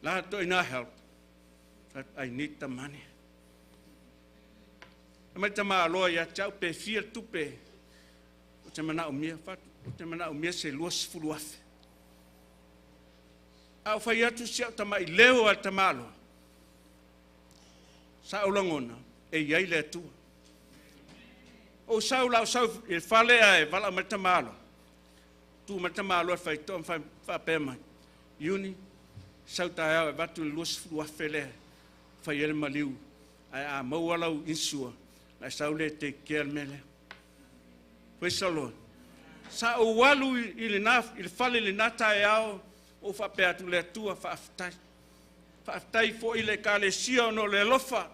la to ina help that I need the money matama loya cha pe fia tu pe o te mana o mia fat o te mana o mia se los fuluafe au fayatu sia tama i leo al tamalo sa olongona e iai le atua. O sau lau sau e whale ai, wala matamalo. Tu matamalo e whai toa whapema. Iuni, sau tae au e watu le luas furua whele, whai ele maliu, ai a maualau insua, ai sau le te kea mele. Praise the Lord. Sa o walu i le whale le nā tae au, o whapea tu le atua whaaftai. Whaaftai fo i le ka le sia no le lofa,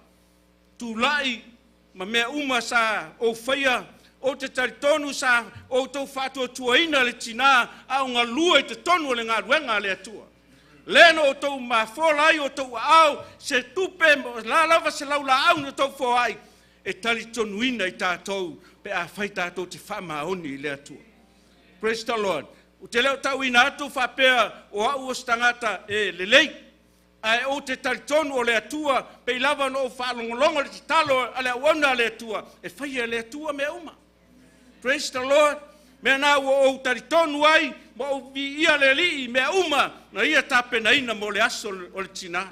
tu lai ma mea uma sa o whaia o te taritonu sa o tau whātua tuaina le tina au ngā lua i te tonu le ngā ruenga le atua. Leno o tau ma wholai o tau au se tupe la lava se laula au na tau whoai e taritonuina i tātou pe a whai tātou te whamaoni le atua. Praise the Lord. O te leo tau ina atu whapea o au o stangata e lelei ai o te taritonu o le atua pe lava no whaalongolongo le talo ale awana le atua e whaia le atua me uma. Praise the Lord. Mea nā o taritonu ai mo o vi ia le li me uma na ia tape na ina mo le aso o le tina.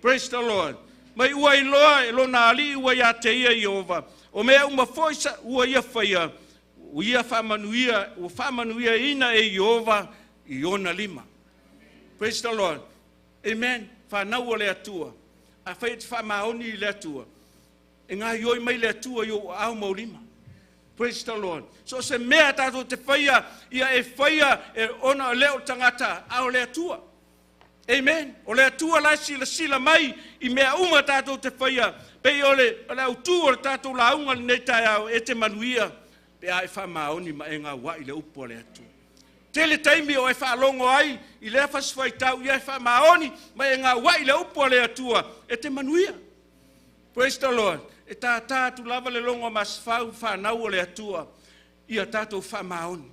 Praise the Lord. mai ua iloa, ilo na ali ua ia te ia Iova. O mea uma foisa ua ia whaia, ia whamanuia ina e Iova, Iona lima. Praise the Lord. Amen. Whanau o le atua. A whai te whamaoni i le atua. E ngā ioi mai le atua i o au maurima. Praise the Lord. So se mea tātou te whaia, ia e whaia e ona o leo tangata au le atua. Amen. O le atua la sila mai i mea uma tātou te whaia. Pei o le autu o le tātou la unga nei tai au e te manuia. Pe a e whamaoni ma e ngā wai le upo le atua. Tele taimi o e whaalongo ai, i le whaswhai tau, i e whamaoni, ma e ngā wai le upo le atua, e te manuia. Praise the Lord. E tā tātu lava le longo mas whau whanau o le atua, i a tātou whamaoni.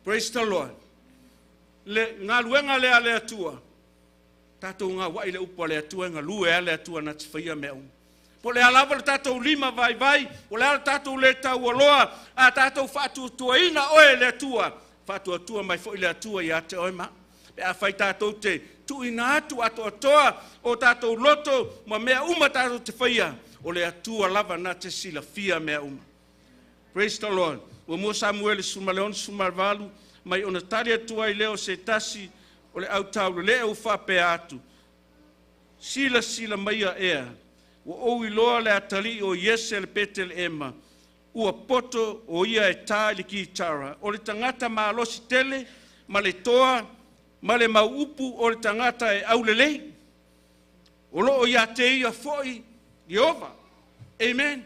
Praise the Lord. Ngā luenga lea le atua, tātou ngā wai le upo le atua, ngā lue a le atua na te whaia mea un. Po le alava le tātou lima vai, po le ala tātou le tau aloa, a tātou whatu tuaina oe le atua, whatu atua mai fo i le atua i ate oima. Pe a whai tātou te tuina atu ato atoa o tātou loto, ma mea uma tātou te whaia, o le atua lava na te sila fia mea uma. Praise the Lord. Wa mua Samuel sumaleon sumalvalu, mai ona tari atua i leo se tasi, o le au tau le au whape atu. Sila maia ea, wa ou iloa le atali o Yese le Betel Ema, ua poto o ia e tā li ki tara. O le tangata ma alosi tele, ma le toa, ma le mauupu o le tangata e aulelei. O lo o ia te ia foi, Jehova. Amen.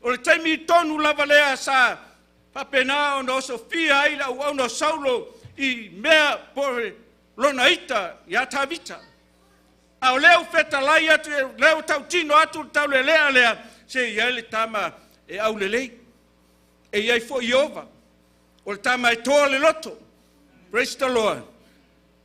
O le taimi tonu lava lea sa papena o no Sofia aila o no Saulo i mea pore lona ita ia tavita. A o leo feta lai atu, leo tau tino atu tau le lea, se ia le tama e au lelei. E iai fo Jehova. O le tama e toa le loto. Praise the Lord.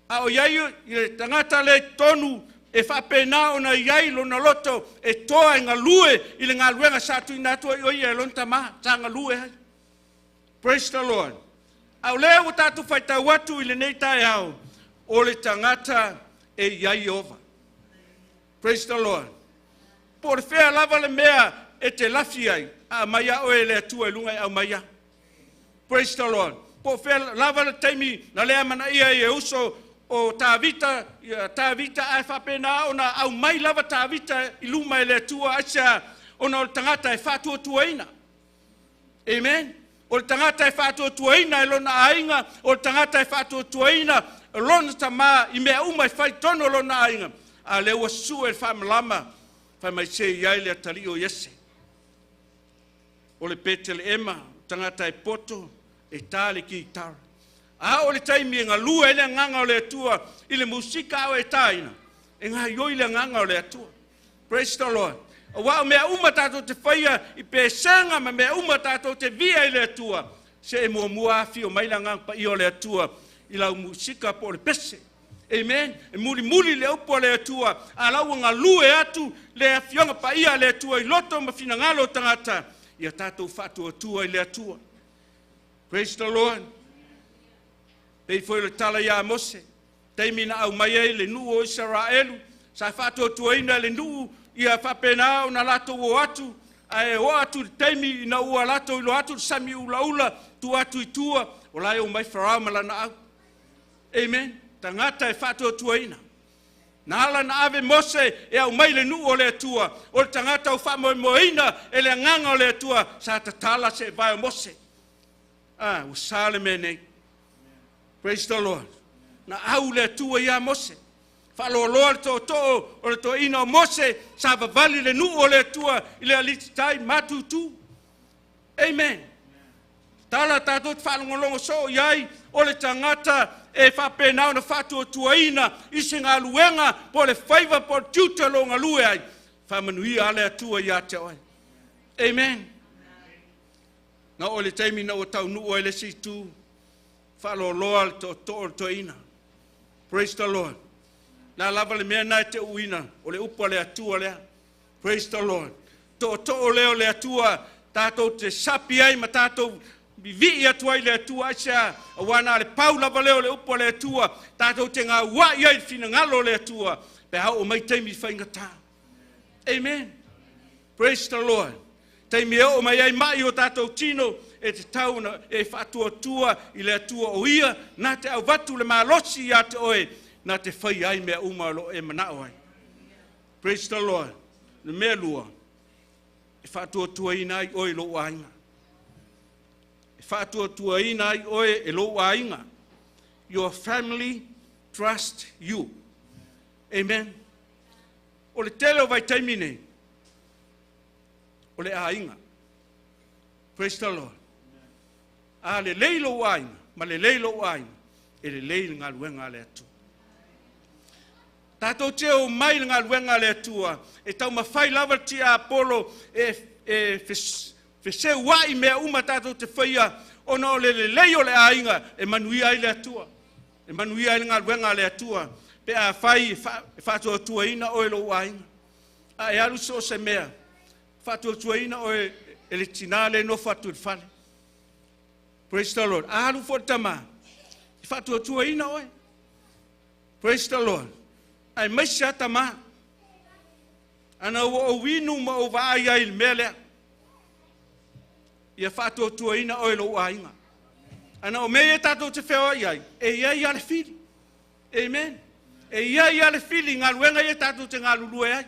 A o iai i tangata le tonu e whapena o na iai lo na loto e toa e ngā lue i le ngā luenga sa tu inatua i oi e lon tama, ta ngā lue hai. Praise the Lord. A o leo tatu whaita watu i le nei tae au o le tangata e iai Jehova. Praise the Lord. Por fea lava le mea e te lafi ai. A maia o e le atua e lunga e au maia. Praise the Lord. Por fea lava le taimi na lea mana ia e uso o tāvita ai whapena o na au mai lava tāvita i luma e le atua asia o na o tangata e whātua tuaina. Amen. O tangata e whātua tuaina e lona ainga, o tangata e whātua tuaina e lona tama i mea uma e whaitono lona ainga. A le ua su e whamalama, whamai se iai le atali o Yese. O le Betel Ema, tangata e poto, e tāle ki tara. A o le taimi e ngā lua e le nganga o le atua, i le musika o e tāina. E ngā ioi le nganga o le atua. Praise the Lord. A wao mea uma tātou te whaia i pēsanga, ma mea uma tātou te via i le atua. Se e mua afi o maila nganga pa i o le atua, i lau musika po le pese. Amen. E muli le upo le atua, a lau ngā lue atu, le afionga pa ia le atua, i loto ma fina ngalo tangata, i a tātou whatu atua i le atua. Praise the Lord. Pei foi le tala ia Mose, teimi na au mai e le nuu o Israelu, sa whatu atua ina le nuu, i a whapena o na lato o atu, a e o atu teimi ina ua lato ilo atu, sami ula tu atu i tua, o lai o mai wharau malana au. Amen. Tangata e whatu atua ina. Na ala na ave Mose e au mai le nuu o le atua, o le tangata o whamoimoina e le nganga o le atua, sa tatala se vai o Mose. O sale me nei. Praise the Lord. Na au le atua ia Mose. Whalo loa le to o le to ina o Mose, sa vavali le nuu o le atua, i le aliti tai matutu. Amen. Tala tātou te whalongolongo so iai, o le tangata e whapenau na whatu o tuaina, isi ngā luenga, po le whaiva po tiuta lo ngā lue ai, whamanuia ale atua i ate oi. Amen. Na o le taimi na o tau nuu e le situ, whalo loa le to tuaina. Praise the Lord. Na lava le mea nai te uina, o le upa le atua lea. Praise the Lord. To leo le atua, tātou te sapi ai ma tātou vi atua i le atua asia, wana le pau lava leo le upa le atua, tātou te ngā wai ai fina ngalo le atua, pe hao o mai taimi whainga tā. Amen. Praise the Lord. Te mea o mai ai mai o tātou tino e te tauna e whatua tua I le atua o ia nā te au watu le malosi ia te oe nā te whai ai mea umalo e manao ai. Praise the Lord. Le mea lua e whatua tua ina ai oe lo ainga. E whatua tua ina ai oe e lo ainga. Your family trust you. Amen. O le tele o vai taimine. O le ainga. Praise the Lord. A le leilo ainga. Ma le leilo ainga. E le leilo ngā luenga le atu. Tātou te o mai ngā luenga le atua. E tau mawhai lava ti a Apollo. E wheseu wai mea uma tātou te whaia. Ona o le leilo le ainga. E manuia ai le atua. E manuia ai ngā luenga le atua. Pe a whai whatua tua ina o e lo ainga. A e alu so se mea. Whatua tua ina o e le tinale no whatu whale. Praise the Lord. A alu fo tama. Whatua tua ina o e. Praise the Lord. Ai maisa tama. Ana o winu ma o vai ai mele. Ia whatua tua ina o e lo ainga. Ana o mea tato te whea iai. E iai ale whiri. Amen. E iai ale whiri ngā luenga e tato te ngā lulue ai.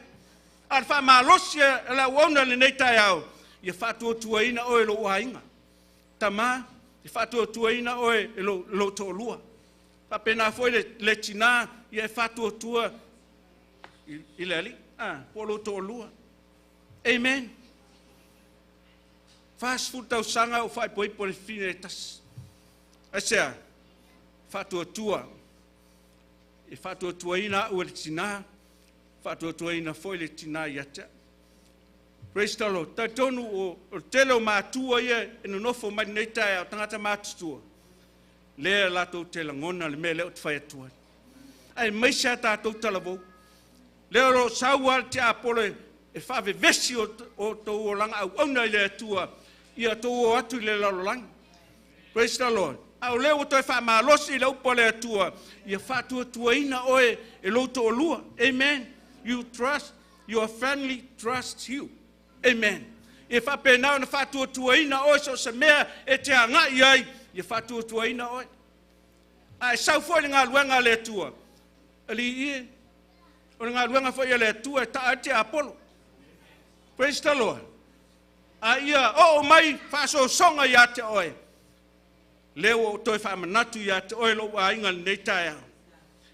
Ar wha malosi e la uauna le nei tai au. Ia whatua tua ina o e lo ainga. Tama. Ia whatua tua ina o e lo to lua. Pa pena foi le tina. Ia whatua tua. I le ali. Po lo to lua. Amen. Fast food tau sanga o whai poi po le fine tas. Asea, whatua tua. E whatua tua ina ua le tina. Whatua tua ina foi le tina iatea. Praise the Lord. Ta tonu o tele o mātua ia e no nofo mai nei tae au tangata mātutua. Lea lato tele ngona le mea leo te whai atua. Ai maisa tātou talavou. Leo ro saua te Apollo e whave vesi o tō o langa au auna i le atua. Ia tō o atu i le lalolanga. Praise the Lord. Au leo toi wha malosi I le upo le atua. Ia whatua tua ina oe e loto o lua. Amen. You trust, your family trusts you. Amen. Ia whapenao na whatua tua ina oe so se mea e te anga I ai. Ia whatua tua ina oe. Ai sau fo le ngā luenga le atua. Ali ie. O le ngā luenga fo le atua e ta te Apollo. Praise the Lord. A ia o mai whaso songa ia te oe. Leo o toi whamanatu ia te oe lo ainga nei tae au.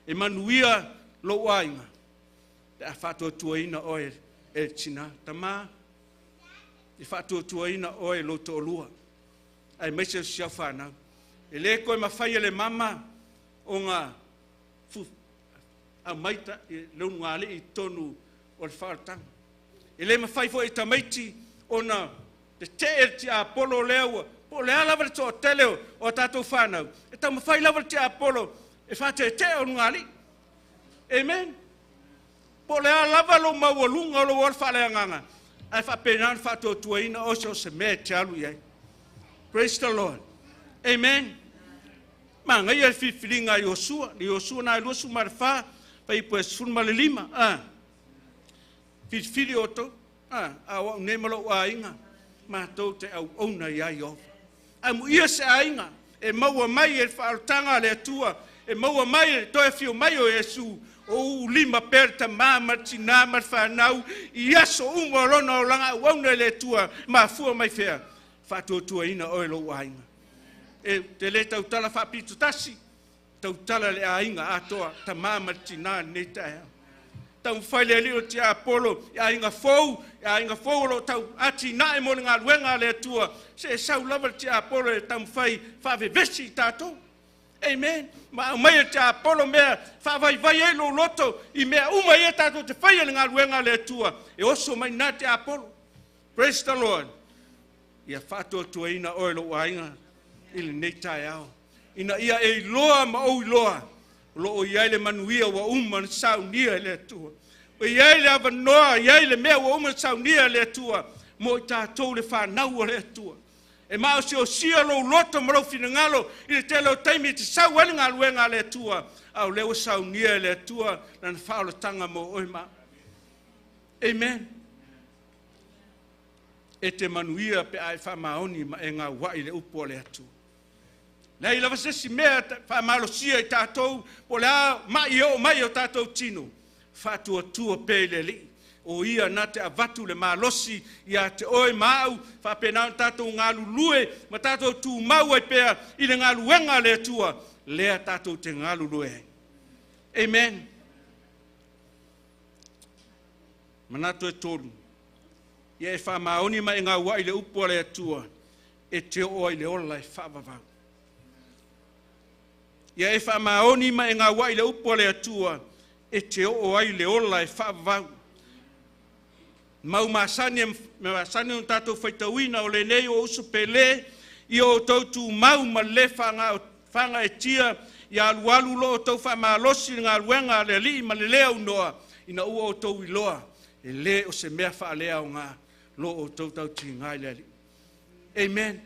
E manuia lo ainga. Te a whatua tua ina oe e tina. Tama. E whatua tua ina oe lo to lua. Ai meise sia whanau. E le koe mawhai le mama o ngā a maita e leo ngā le I tonu o le whaatanga. E le mawhai fo e tamaiti o na te te ti Apollo leo po le alawa to tele o tātou whanau. E tau mawhai lawa te Apollo e whate te o ngali. Amen. Po le alawa lo mawalunga lo wal whaleanganga. Ai whapenan whato tua ina o so se me te alu iai. Praise the Lord. Amen. Ma ngai al fifilinga Yosua. Ni Yosua na ilusu marfa. Pa ipo e sunma le lima. Fifili o to. Awa unemalo a inga. Ma tau te au ona iai o. Amu ia se ainga, e maua mai e whaarutanga le atua, e maua mai e toe fio mai o Yesu, o lima perta mama tina mar whanau, I aso unga lona o langa wauna le atua, ma fua mai whea, whatua tua ina oe lo ainga. E te le tau tala whapitu tasi, tau tala le ainga atoa, ta mama tina ne tae. Tau whaile li o te Apollo, ia inga fou lo tau ati nae mo ngā luenga le atua, se sau lava te Apollo e tau whai whave vesi tātou. Amen. Ma mai te Apollo mea whawai vai e lo loto, I mea uma e tātou te whai ngā luenga le atua, e oso mai nā te Apollo. Praise the Lord. Ia whatua tua ina oe lo ainga, ili nei tae au. Ina ia e loa ma ou loa. Lo o iai le manuia wa uma saunia le atua. O iai le avanoa, iai le mea wa uma saunia le atua. Mo I tātou le whanau le atua. E mao si o sia lo loto marau finangalo, I le telo taimi te sau ane ngā luenga le atua. Au leo saunia le atua, na whaola tanga mo oi ma. Amen. E te manuia pe ai whamaoni ma e ngā wai le upo le atu. Nei lava sesi mea whamalosia i tātou, po le a mai o tātou tino. Whatua tua pe le li. O ia na te avatu le malosi ia te oe mau, whapenau tātou ngā lulue, ma tātou tū mau ai pea i le ngā luenga le atua, lea tātou te ngā lulue. Amen. Manatu e tolu. Ia e whamaoni ma e ngā wai le upo le atua, e te oe le ola e whavavau. Ia e whamaoni ma e ngā wai le upo le atua, e te oe le ola e whavavau. Mau masani un tātou whaitauina o le nei o usu pele, i o tautu mau ma le whanga e tia, i alualu lo o tau whamalosi ngā luenga le li ma le lea unoa, ina ua o tau iloa, e le o se mea whaalea o ngā, lo o tau tingai le li. Amen.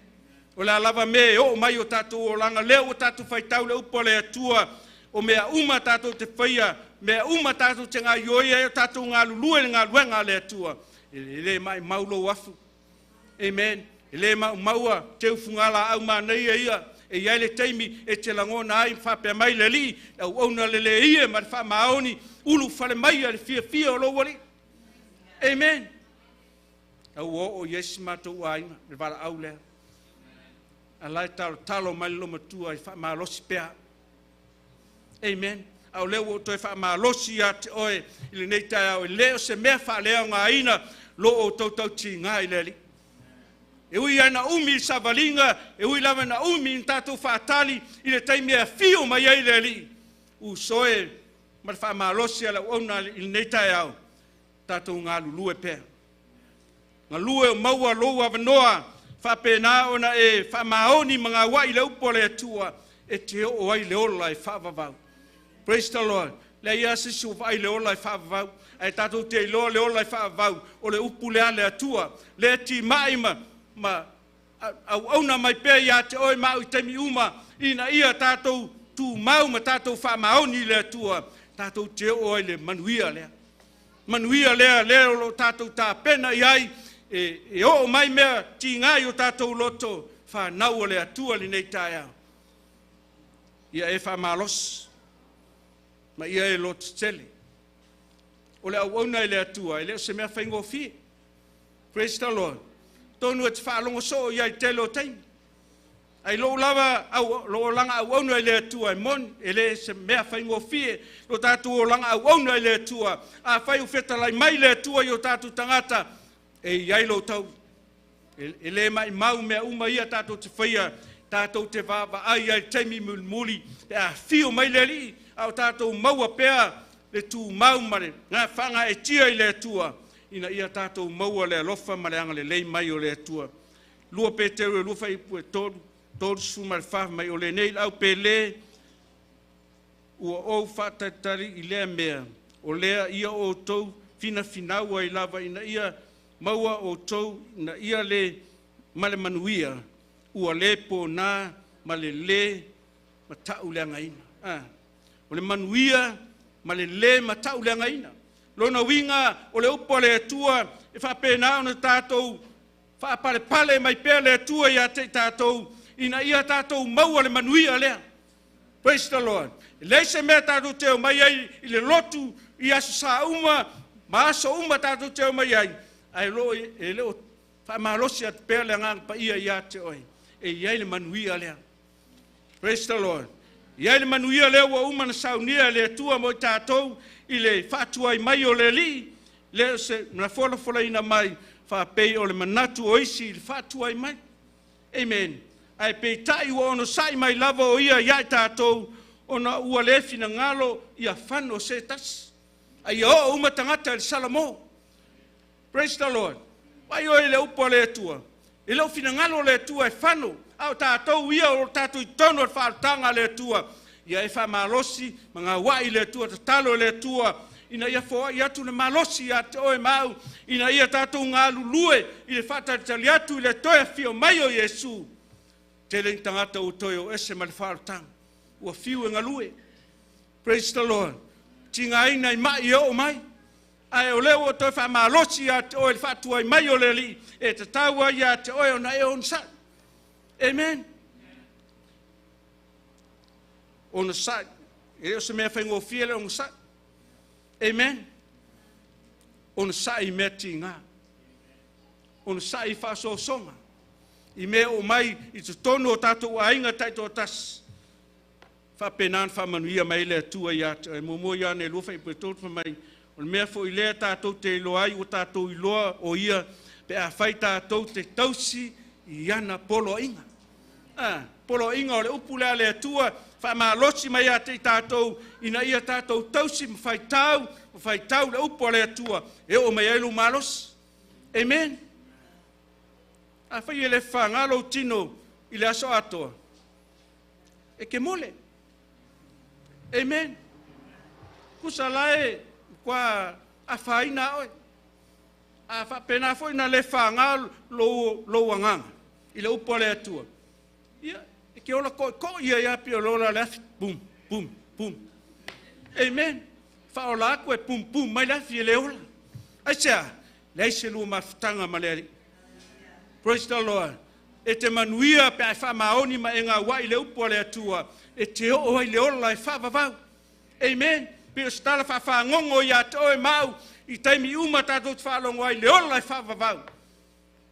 O le alava me o mai o tātou o langa leo o tātou whaitau le upo le atua, o mea uma tātou te whaia, mea uma tātou te ngā ioia, o tātou ngā lulue ngā luenga le atua, e le mai maulo wafu. Amen. E le maua te ufungala au māneia ia, e iai le teimi e te langona ai whapea mai le li, au auna le le ia, ma le wha maoni, ulu whale mai a le fia o lo wali. Amen. Au o Yesu mātou aina, le wala au lea. A lai talo mai lo matua i wha malosi pea. Amen. Au leo o toi wha malosi a te oe, ili nei tai au, leo se mea wha leo ngā ina, lo o tau ti ngā i leli. E ui ana umi i savalinga, e ui lava na umi i tātou whaatali, i le taimi a fio mai ai leli. U soe, ma le wha malosi ala ona ili nei tai au, tātou ngā lulue pea. Ngā lue o maua loa vanoa, whapena ona e whamaoni mga wai le upo le atua, e te o ai le ola e whavavau. Praise the Lord. Le ia sisu vai le ola e whavavau, ai tātou te iloa le ola e whavavau, o le upu lea le atua, le ti maima, ma au auna mai pēr ia te oi mau i teimi uma, ina ia tātou tū mau ma tātou whamaoni le atua, tātou te o ai le manuia lea. Manuia lea, lea o tātou tā pena iai, e o mai mea ti ngai o tātou loto whanau o le atua li nei tai au. Ia e whamalos, ma ia e loto tele. O le au auna i le atua, e leo se mea whaingo fie. Praise the Lord. Tonu e te whaalongo so ia i tele o teimi. Ai lo lava, lo langa au auna i le atua, e mon, e le se mea whaingo fie, lo tātou o langa au auna i le atua, a whai u whetalai mai le atua i o tātou tangata, e iai lo tau. E le mai mau mea uma ia tātou te whaia, tātou te vāwa ai ai teimi muli, e a fio mai le li, au tātou maua pea, le tū mau mare, ngā whanga e tia i le atua, ina ia tātou maua le alofa ma le anga le lei mai o le atua. Lua pe te ue lufa i pue toru suma le whaaf mai o le nei au pe le, ua ou whātatari i lea mea, o lea ia o tau fina finaua i lava ina ia maua o tau na ia le male manuia, ua le po nā ma le matau le angaina. O le manuia ma le matau le angaina. Lona winga o le upo le atua, e whapena ona tātou, whapale mai pēr le atua ia te tātou, ina ia tātou maua le manuia lea. Praise the Lord. Leise mea tātou teo mai ai, i le lotu, i aso sa uma, ma aso uma tātou teo mai ai. Ai lo e leo, whamalosi at pēr le ngang pa ia te oi. E iai le manuia lea. Praise the Lord. Iai le manuia lea ua uma na saunia le atua mo tātou, i le whatua i mai o le li, leo se mna fola ina mai, whapei o le manatu o isi i le whatua i mai. Amen. Ai pei tai ua ono sai mai lava o ia iai tātou, ona ua le fina ngalo ia whano se tas. Ai o uma tangata le salamo. Praise the Lord. Wai o le upo le atua. E leo fina ngalo le atua e whano. Au tātou ia o tātou i tono e whaatanga le atua. Ia e wha malosi, mga wai le atua, ta talo le atua. Ina ia fōa i atu le malosi a te oe mau. Ina ia tātou ngā lulue, i le whatatali atu i le toe fio mai o Yesu. Te ling tangata o toi o ese ma le whaatanga. Ua fiu e ngalue. Praise the Lord. Tinga ina i mai o mai. Ai o leo to fa malosi at o fa tu ai mai o le li e te taua ia te o na e on sa. Amen. On sa e o se me fa ngo fiele on sa. Amen. On sa I meti nga. On sa I fa so songa. I me o mai I te tono o tatou ainga taito tas. Fa penan fa manuia mai le tua ia te momo ia ne lufa I petot fa mai. O mea fo I lea tātou te loai o tātou I loa o ia pe a whai tātou te tausi I ana polo inga. Polo inga o le upulea le atua, wha maa losi mai a te tātou, ina ia tātou tausi ma whai tau le upo le atua, e o mai ailu maa losi. Amen. A whai e le whangalo tino I le aso atoa. E ke mole. Amen. Kusa lae, kwa a whaina oi. A whapena foi na le whanga lo anganga. I le upo le atua. Ia, e ke ola ko ia pi o lola lefi. Pum, pum, pum. Amen. Whaola aku e pum, pum, mai lefi e le ola. Aisea, leise lua mawhitanga maleri. Praise the Lord. E te manuia pe ai whamaoni ma e ngā wai le upo le atua. E te o ai le ola e whavavau. Amen. Pio stala fa ngongo ia te oe mau I taimi uma tātou te whaalongo ai le ola I whaavavau.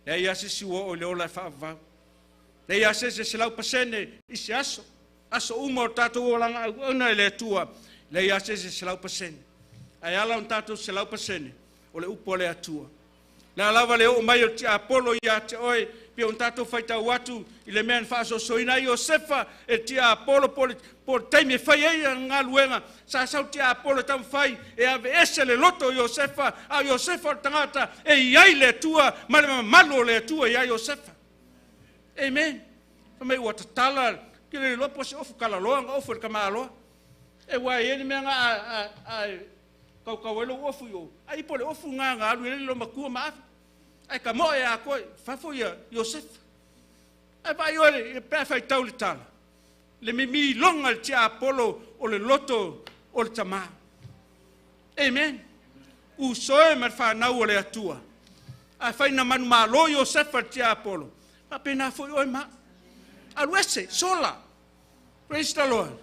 Le ia se siwa o le ola I whaavavau. Le ia se lau pasene I se aso. Aso uma o tātou o langa au una le atua. Le ia se lau pasene. Ai ala un tātou se lau pasene o le upo le atua. Le alawa le o mai o te apolo ia te oe pia un tātou whaitau atu I le mea whaaso soina I o sefa e te apolo por taimi e whai eia ngā luenga sa sau te apolo tam whai e ave ese le loto Iosefa a Iosefa o tangata e iai le tua ma le malo le tua iai Iosefa. Amen. Whamei ua tatala ki le lopo se ofu kalaloa ofu e kamaloa e wai eni mea ngā kau elo ofu yo ai po le ofu ngā alu ele lo makua maafi ai ka moe a koe fafo ia Iosefa ai vai ole e pēwhai tau le tala le mimi longa le tia apolo o le loto o le tama. Amen. U soe mar whanau o le atua ai whai na manu malo Iosefa le tia apolo a pena foi oi ma aluese sola. Praise the Lord.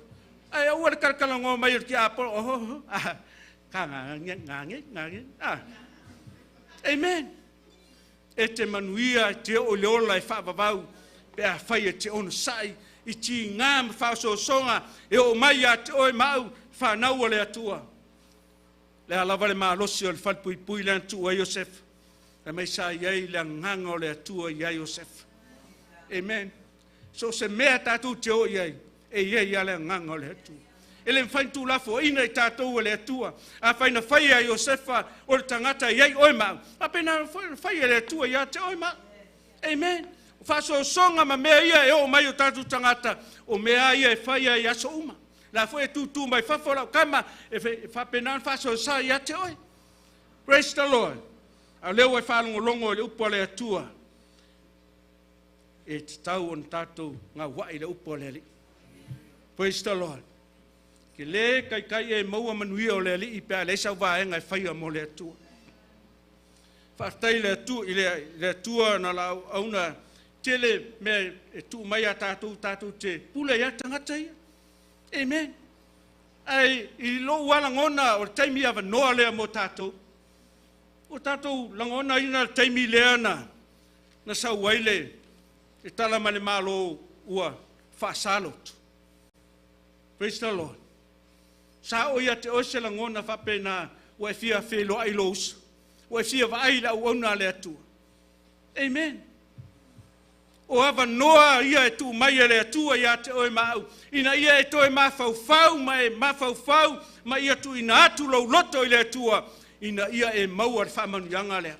Ai au le karkalango mai le tia apolo Ngange. Amen. E te manuia te o le ola I whaavavau pe a whai e te ono sai I ti ngā ma whaaso songa e o mai a te oe mau whanau o le atua. Le alawa le maalosi o le whalpui le antu o Iosefa. E mai sa iei le nganga o le atua I Iosefa. Amen. So se mea tātou te o iei e iei a le nganga o le atua. Ele mfai tu lafo ina I tātou le atua. A whai na whai a Iosefa o le tangata iei oe mau. A pena whai le atua ia te oe mau. Amen. Whaso songa ma mea ia e o mai o tātou tangata. O mea ia e whai a iaso uma. La fo e tu mai whafola kama e whapenan whaso sa ia te oe. Praise the Lord. A leo e whalongo longo le upo le atua. E te tau on tātou ngā wai le upo le li. Praise the Lord. Ke le kai e maua manuia o le li I pēa le sau vaenga e whaia mo le atua. Whaatai le atua I le atua na la auna tele me e tu mai a tātou te pula ia tangata ia. Amen. Ai I lo wala ngona o taimi ava noa lea mo tātou. O tātou langona ina taimi lea na sau waile e tala male malo ua whaasalotu. Praise the Lord. Sa o ia te ose la ngona whapena o e fia whelo ai loos. O e fia wa aila o auna le atua. Amen. O ava noa ia e tu mai e le atua ia te oe mau. Ina ia e toe mawhauwhau ma ia tu ina atu lau loto I le atua. Ina ia e maua le whamanuianga lea.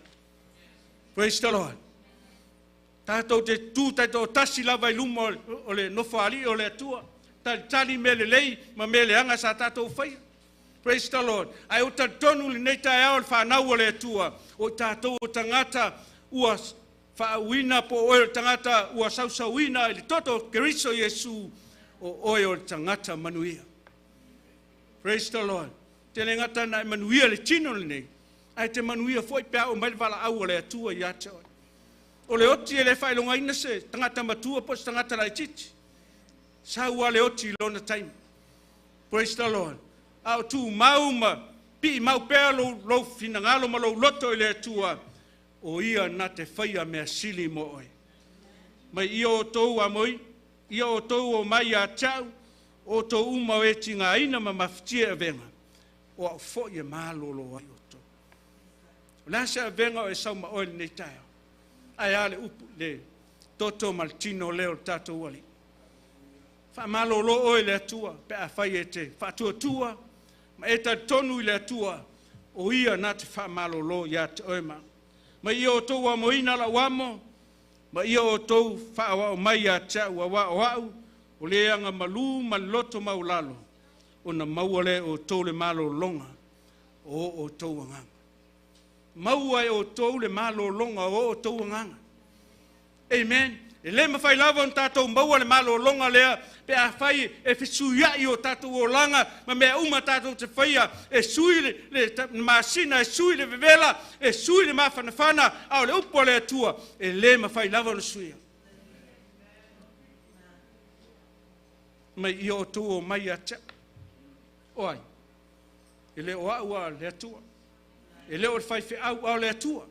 Praise the Lord. Tātou te tū tātou tasi lava I lumo o le nofali o le atua. Tali mele lei, ma mele anga sa tātou whaia. Praise the Lord. Ai o tonu li nei tae ao le whanau o le atua. O tātou o tangata ua whaawina po oe o tangata ua sausauina I le toto keriso Yesu o oe o tangata manuia. Praise the Lord. Te le ngata na manuia le tino le nei. Ai te manuia foi pea o mai vala au le atua ia te oi. O le oti e le whailonga ina se, tangata matua po tangata lai titi. Sa ua le oti lona time. Praise the Lord. Au tu mauma, pi mau pea lo finangalo ma lo loto i le atua. O ia na te whaia mea sili mo oi. Mai ia o tou a moi, ia o tou o mai a tau, o tou umau e tinga ina ma maftia venga. O au fo ia malolo ai o tou. Lasa venga o e sauma oi nei taio. Ai ale upu le toto maltino leo tato wali. Fa malolo oi le atua, pe a whai e te whatua tua, ma e ta tonu i le atua, o ia na te wha malolo ia te oima. Ma ia o tou a moina la wamo, ma ia o tou wha o mai a tau a wau, o le anga malu maloto maulalo, o na mauale o tou le malo longa, o tou anganga. Maua e o tou le malo longa, o tou anganga. Amen. E le mawhai lava on tātou maua le malo longa lea, pe a whai e whisuia i o tātou o langa, ma mea uma tātou te whaia, e sui le maasina, e sui le vevela, e sui le mawhanawhana, au le upo le atua, e le mawhai lava on suia. Mai i o tō o mai a te. Oai, e le o aua le atua, e le o le whai au le atua.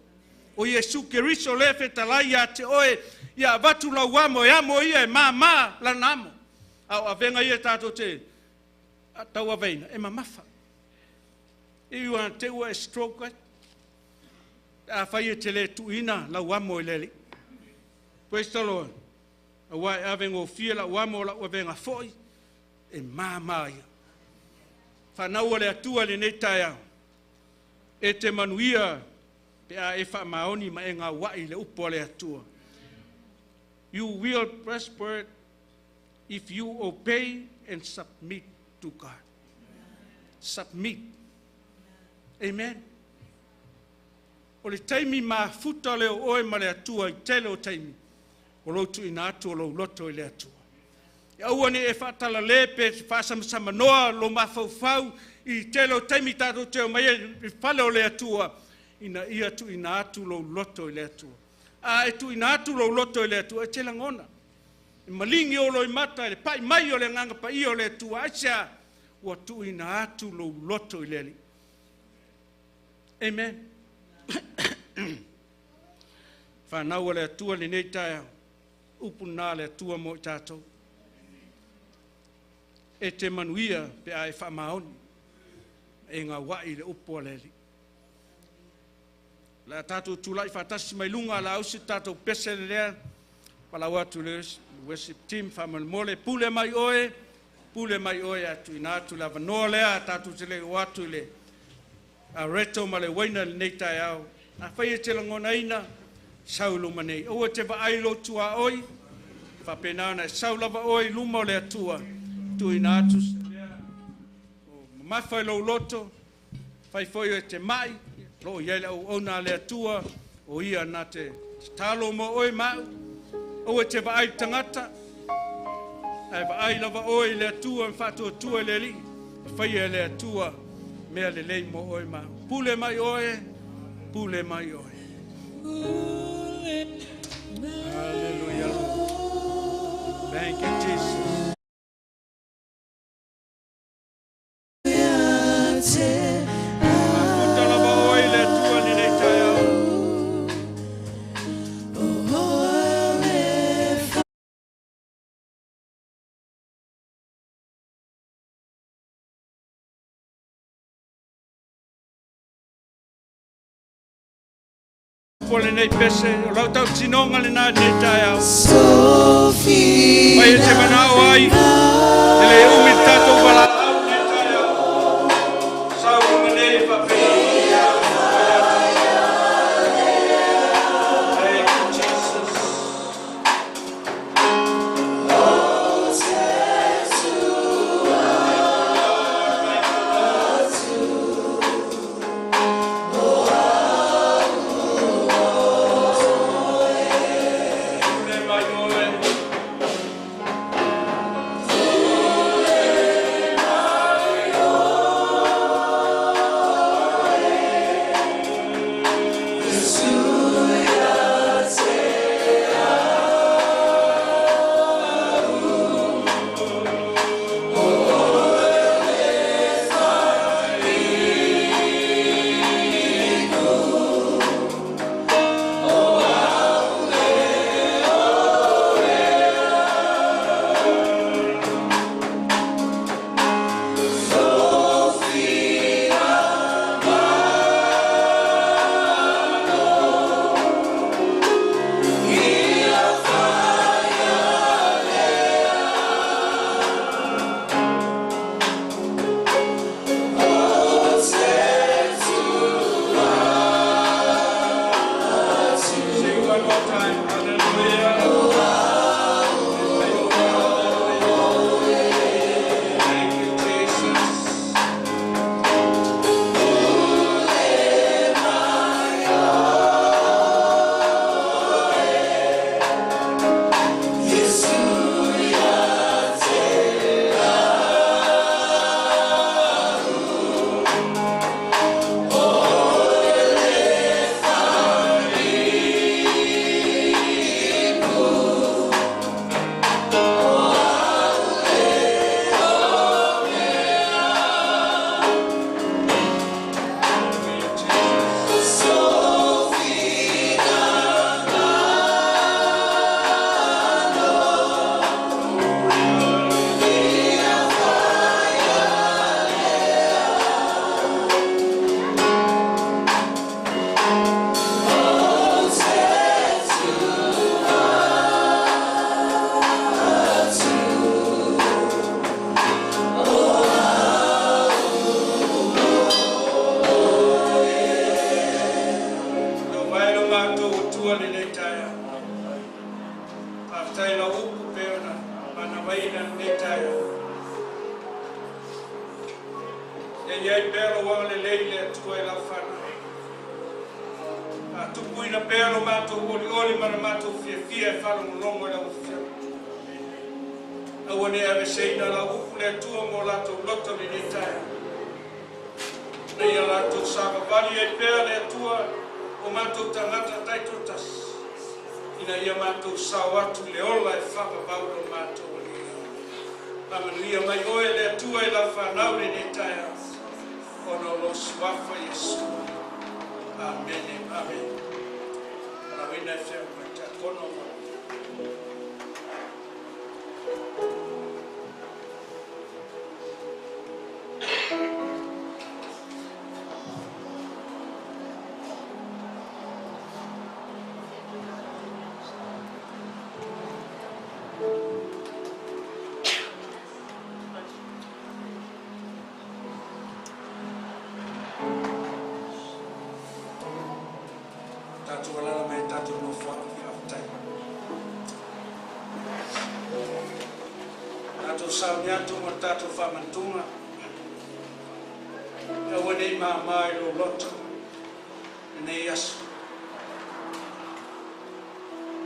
O Yesu Keriso le fetalai a te oe, ia vatu la wamo, ia mo ia e ma la namo. Au avenga ia tato te, tau aveina, e mamafa. I ua te ua e stroke, a whai e te le tuina la wamo i leli. Praise the Lord. A wai avenga o fia la wamo la avenga foi, e ma ia. Whanau le atua le netai au. E te manuia, pe a e wha maoni ma e ngā wai le upo le atua. You will prosper if you obey and submit to God. Submit. Amen. O le taimi ma futa leo oe ma le atua i tele o taimi. O lotu ina atu o lo loto i le atua. E aua ne e whatala le pe whasamsama noa lo mawhauwhau i tele o taimi tātou teo mai e whale o le atua. Ina ia tu ina atu lo loto i le atua. A e tu ina atu lo loto i le atua, e te langona. E malingi o lo i mata, e pai mai o le nganga pa i o le atua, aisea, ua tu ina atu lo loto i le li. Amen. Whanau o le atua le nei taia, upu nā le atua mo i tātou. E te manuia pe a e whamaoni, e ngā wai le upo le li. La tātou tūlai whatasi mai lunga la ausi tātou pese le lea. Pala watu le worship team whamal mole. Pule mai oe atu ina atu la vanoa lea. Tātou te le watu le a reto ma le waina le nei tai au. A whaia te langona ina, saulo manei. Oa te wa ailo tua oi. Whapenana e saulava oi luma o le atua. Tu ina atu se lea. O mawhai lo loto. Whai whoi e te mai. Lo iele o ona le atua, o ia na te talo mo oi mau, o te vaai tangata, ai vaai lava oi le atua, mwhatu atua le li, whaia le atua, mea le lei mo oi mau. Pule mai oe, pule mai oe. Hallelujah. Thank you, Jesus. Pole nei pese, o lau tau tinonga le nā nei tai au. Mai e te manao ai, e le umi tātou wala au nei tai au. Sau unga nei whapeni. Thank you, Jesus. E iai pēro wanga le leile atua e la whana. A tupuina pēro mātou oli mana mātou fia e whana mulongo e la ufia. Awane ave seina la upu le atua mo lātou loto ni netai. Nei a lātou sākapani e pēra le atua o mātou tangata taito tas. Ina ia mātou sao atu le ola e whakapaulo mātou. Pamanuia mai oe le atua e la whanau le netai. Ono lo swafa Yesu. Amen. Amen. Ala wina e whia kuita kono. Tatu wala mai tatu no whaki aftai. Tatu sauniatu mo tatu whamantunga. E wane mai lo loto. Nei asu.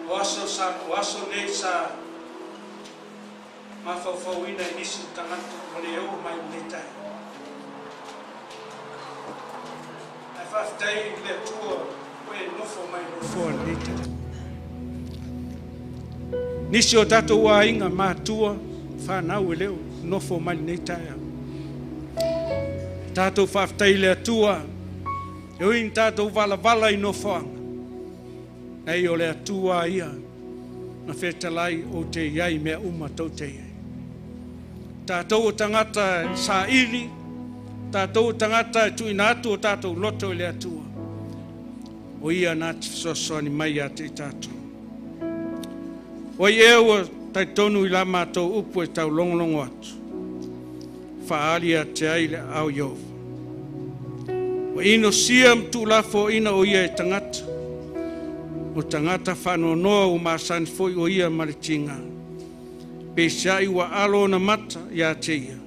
Waso nei sa mawhauwhauina nisi tangata mole o mai netai. Ai whaftai le tua nisi o tatou wāinga mātua whanau e leo nofo mai nei taia. Tatou whaftai le atua e oin tatou vala i nofoanga. Nei o le atua ia na whetalai o te iai mea tau te iai. Tatou o tangata sa ili, tatou o tangata tuina atu o tatou loto i le atua. O ia nā sosoani mai a te tātou. O i ewa tai tonu i la mātou upu e tau longolongo atu. Whaali a te aile au Iova. O ino sia mtu lafo ina o ia e tangata. O tangata whanau noa o māsani foi o ia maritinga. Pesa i wa alo na mata i a te ia.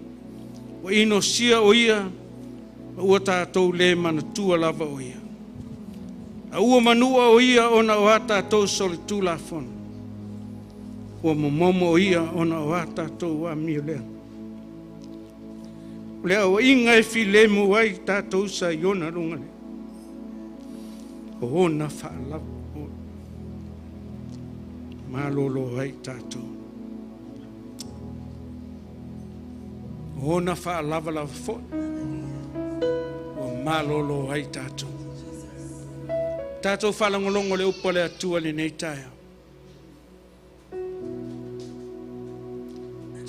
O ino sia o ia ua tātou le mana tua lava o ia. A ua manua o ia ona o ata tau soli tu la fona. Ua momomo o ia ona o ata tau wa mio lea. Lea o inga e fi le mo wai tātou sa iona runga le. O ona whaala o malolo wai tātou. O ona whaala lava fo. O malolo wai tātou. Tātou whalangolongo le upo le atua le nei taia.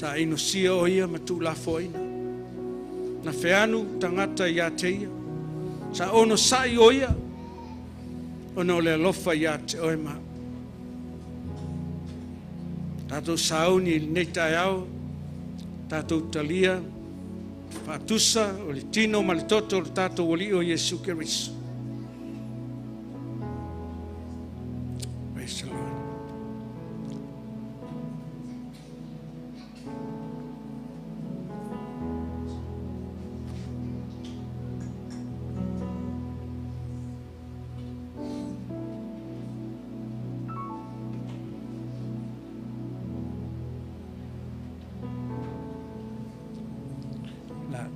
Tā ino sia o ia matu la foina. Na wheanu tangata i a te ia. Sa ono sai o ia. Ono le alofa i a te oe ma. Tātou sauni nei taia au. Tātou talia. Whatusa o le tino ma le toto o le tātou oli o Jesu Keriso.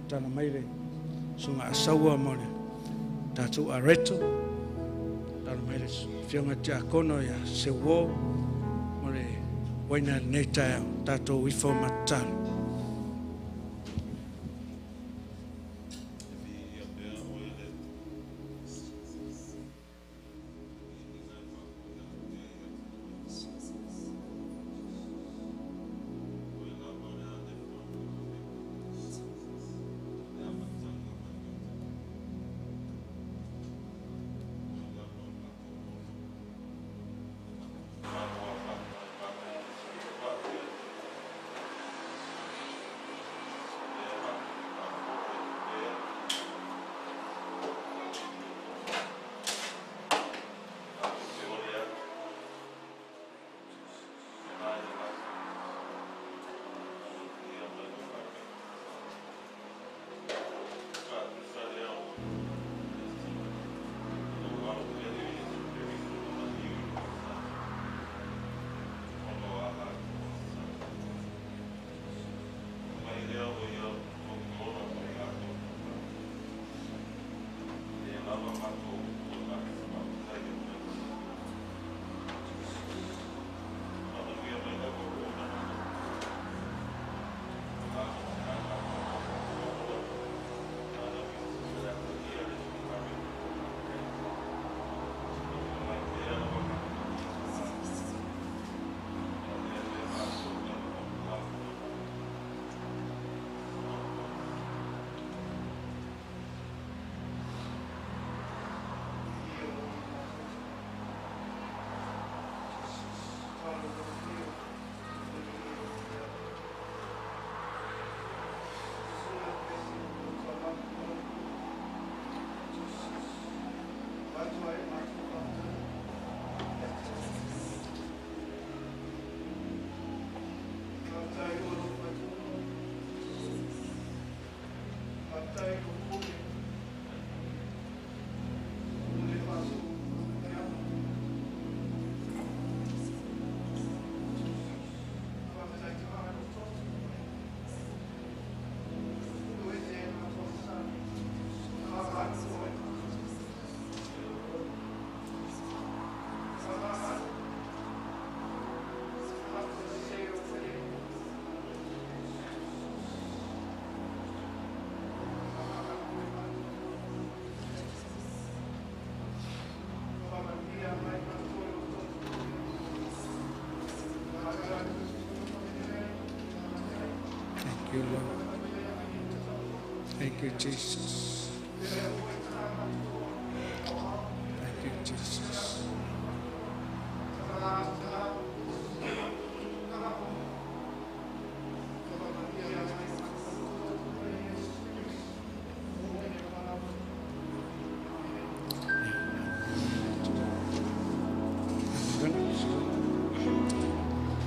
Tana maile sunga asaua mone tātou areto tana maile whionga te akono ia se wō mone waina netai au tātou ifo matalo. Thank you, Lord. Thank you, Jesus. Thank you, Jesus.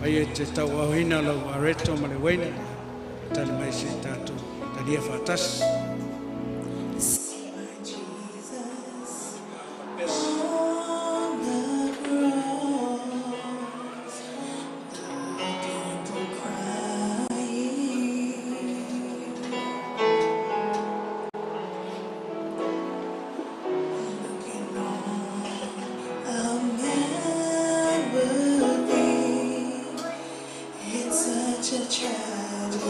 Ai te tau auhina lau areto ma le waina, tali mai se tātou, tali e whātas. It's such a tragedy.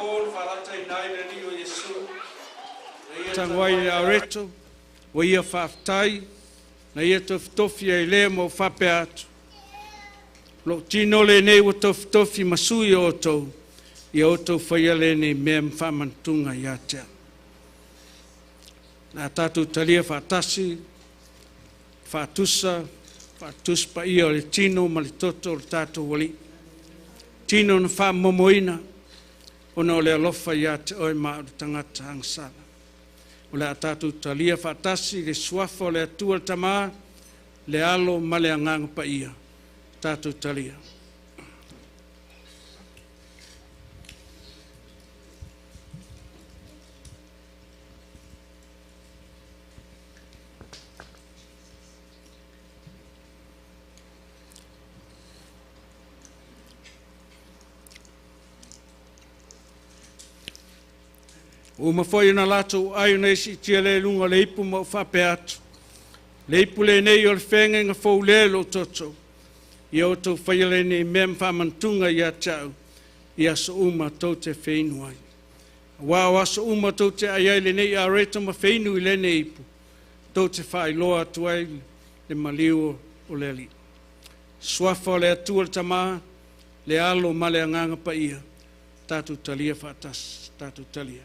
Paul farata inai le ni o Yesu. Tangwai le areto, o ia whaftai, na ia tofi ai le mo whape atu. Lo tino le nei o tofi masui o tau, i o tau whaia le nei mea mwhamantunga i atea. Nā tātou talia whatasi, whatusa, whatuspa ia o le tino ma le toto o le tātou wali. Tino na whamomoina, ona o le alofa i atea oi maa o tangata hangsana. O le tātou talia whatasi, le suafa o le atua le tamaa, le alo ma le anganga pa ia. Tātou talia. O mawhoi na lato ai nei si tia le lunga le ipu mo whape atu. Le ipu le nei o le whenga ngā whau lelo toto. I o tau whaile nei mea mwhamantunga i a tau. I aso uma tau te whainu ai. Wao aso uma tau te ai ai le nei a reto ma whainu i le nei ipu. Tau te whai loa atu ai le maliu o le li. Swafa o le atua le tamaa, le alo ma le anganga pa ia. Tātou talia whatas, tātou talia.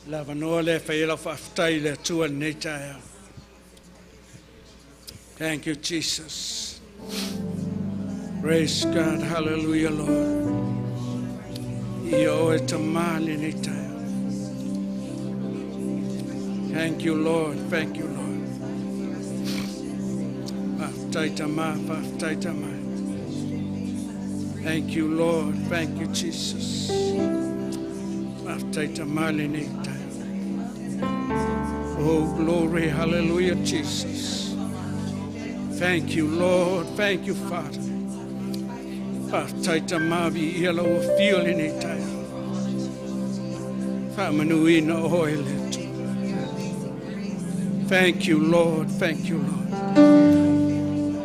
Lava noa le whaela whaftai le tua nei taia. Thank you, Jesus. Praise God. Hallelujah, Lord. Ia oe tamani nei taia. Thank you, Lord. Thank you, Lord. Whaftai tama, whaftai tama. Thank you, Lord. Thank you, Jesus. Whaftai tamani nei taia. Oh, glory, hallelujah, Jesus. Thank you, Lord. Thank you, Father. Taita mavi iala o fioli nei taia. Whamanuina oile tu. Thank you, Lord. Thank you, Lord.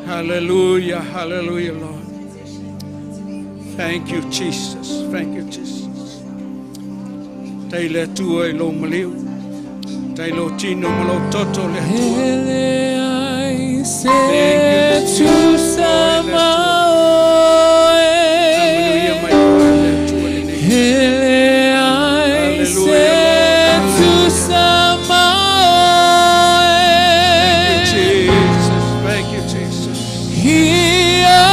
Hallelujah, hallelujah, Lord. Thank you, Jesus. Thank you, Jesus. Taile tua I lo maliu. Tailo tino malo toto le tua. Ele ai se tu sama ele ai se tu sama Thank you, Jesus. Hia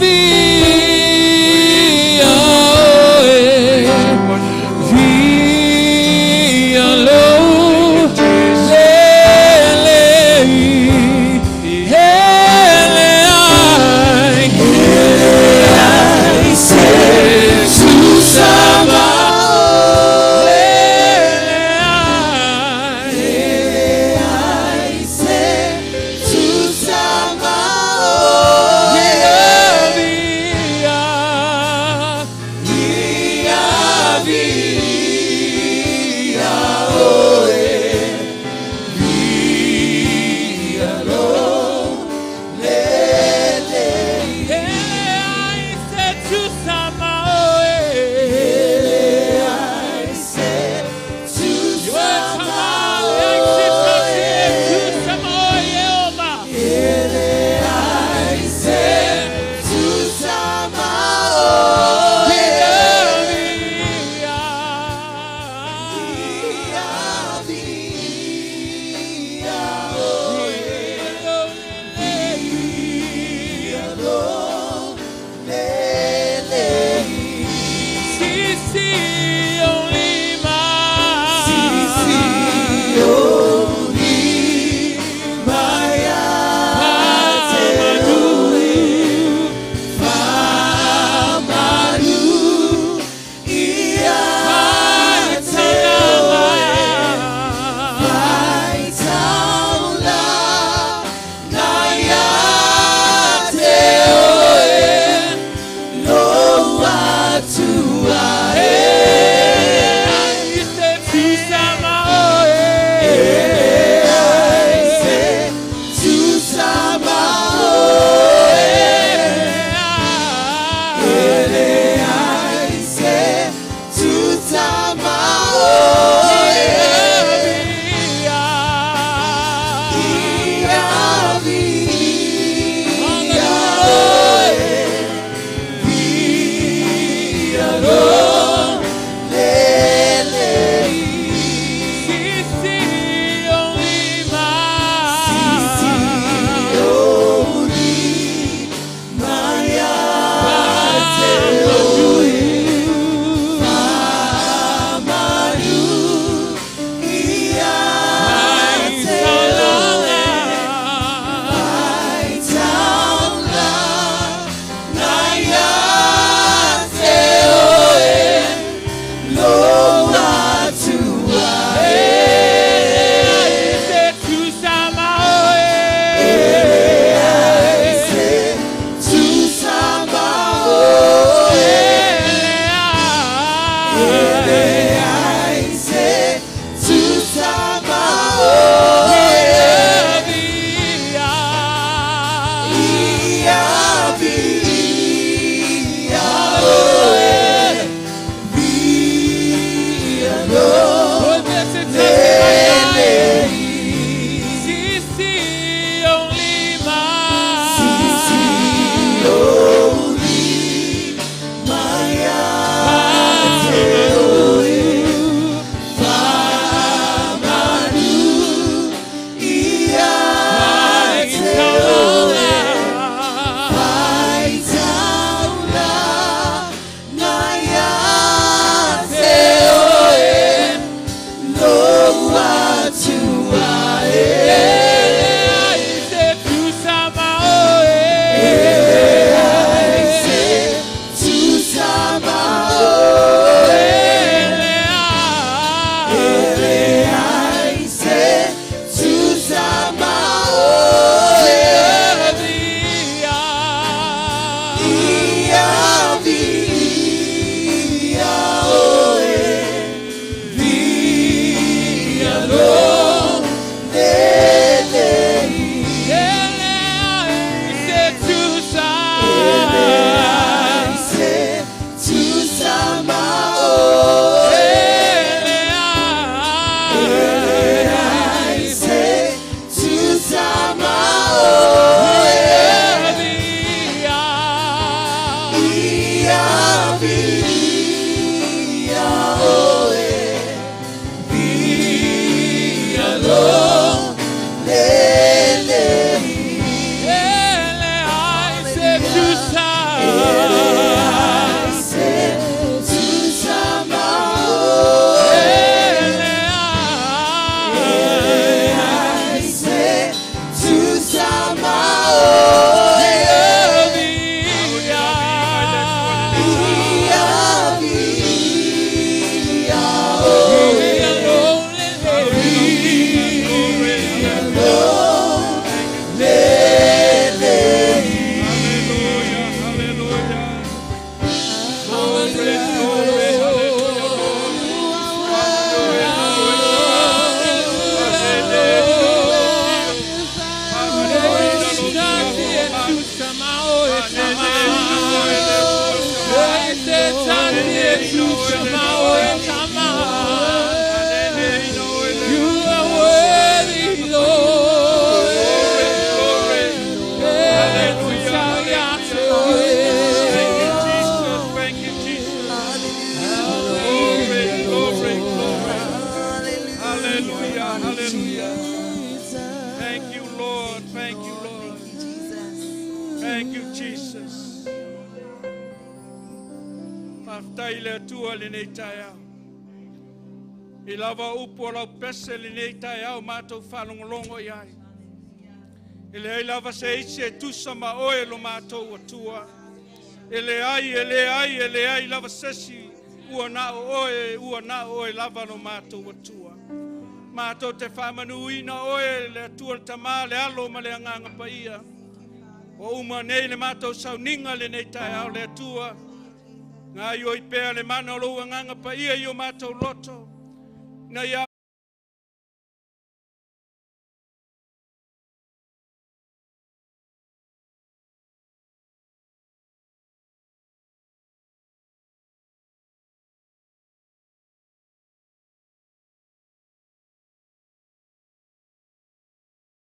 via via lo Oh Taile tua le nei tai au. I lava upo lau pese le nei tai au mātou whalongolongo i ai. I le lava se ise tusa ma oe lo mātou atua. E le ai lava sesi ua na oe lava lo mātou atua. Mātou te whamanuina oe le atua le tamā le alo ma le anganga pa ia. O uma nei le mātou sauninga le nei tai au le atua. Ngā ioi pēr le mana o loa nganga pa ia i o mātou loto. Na ia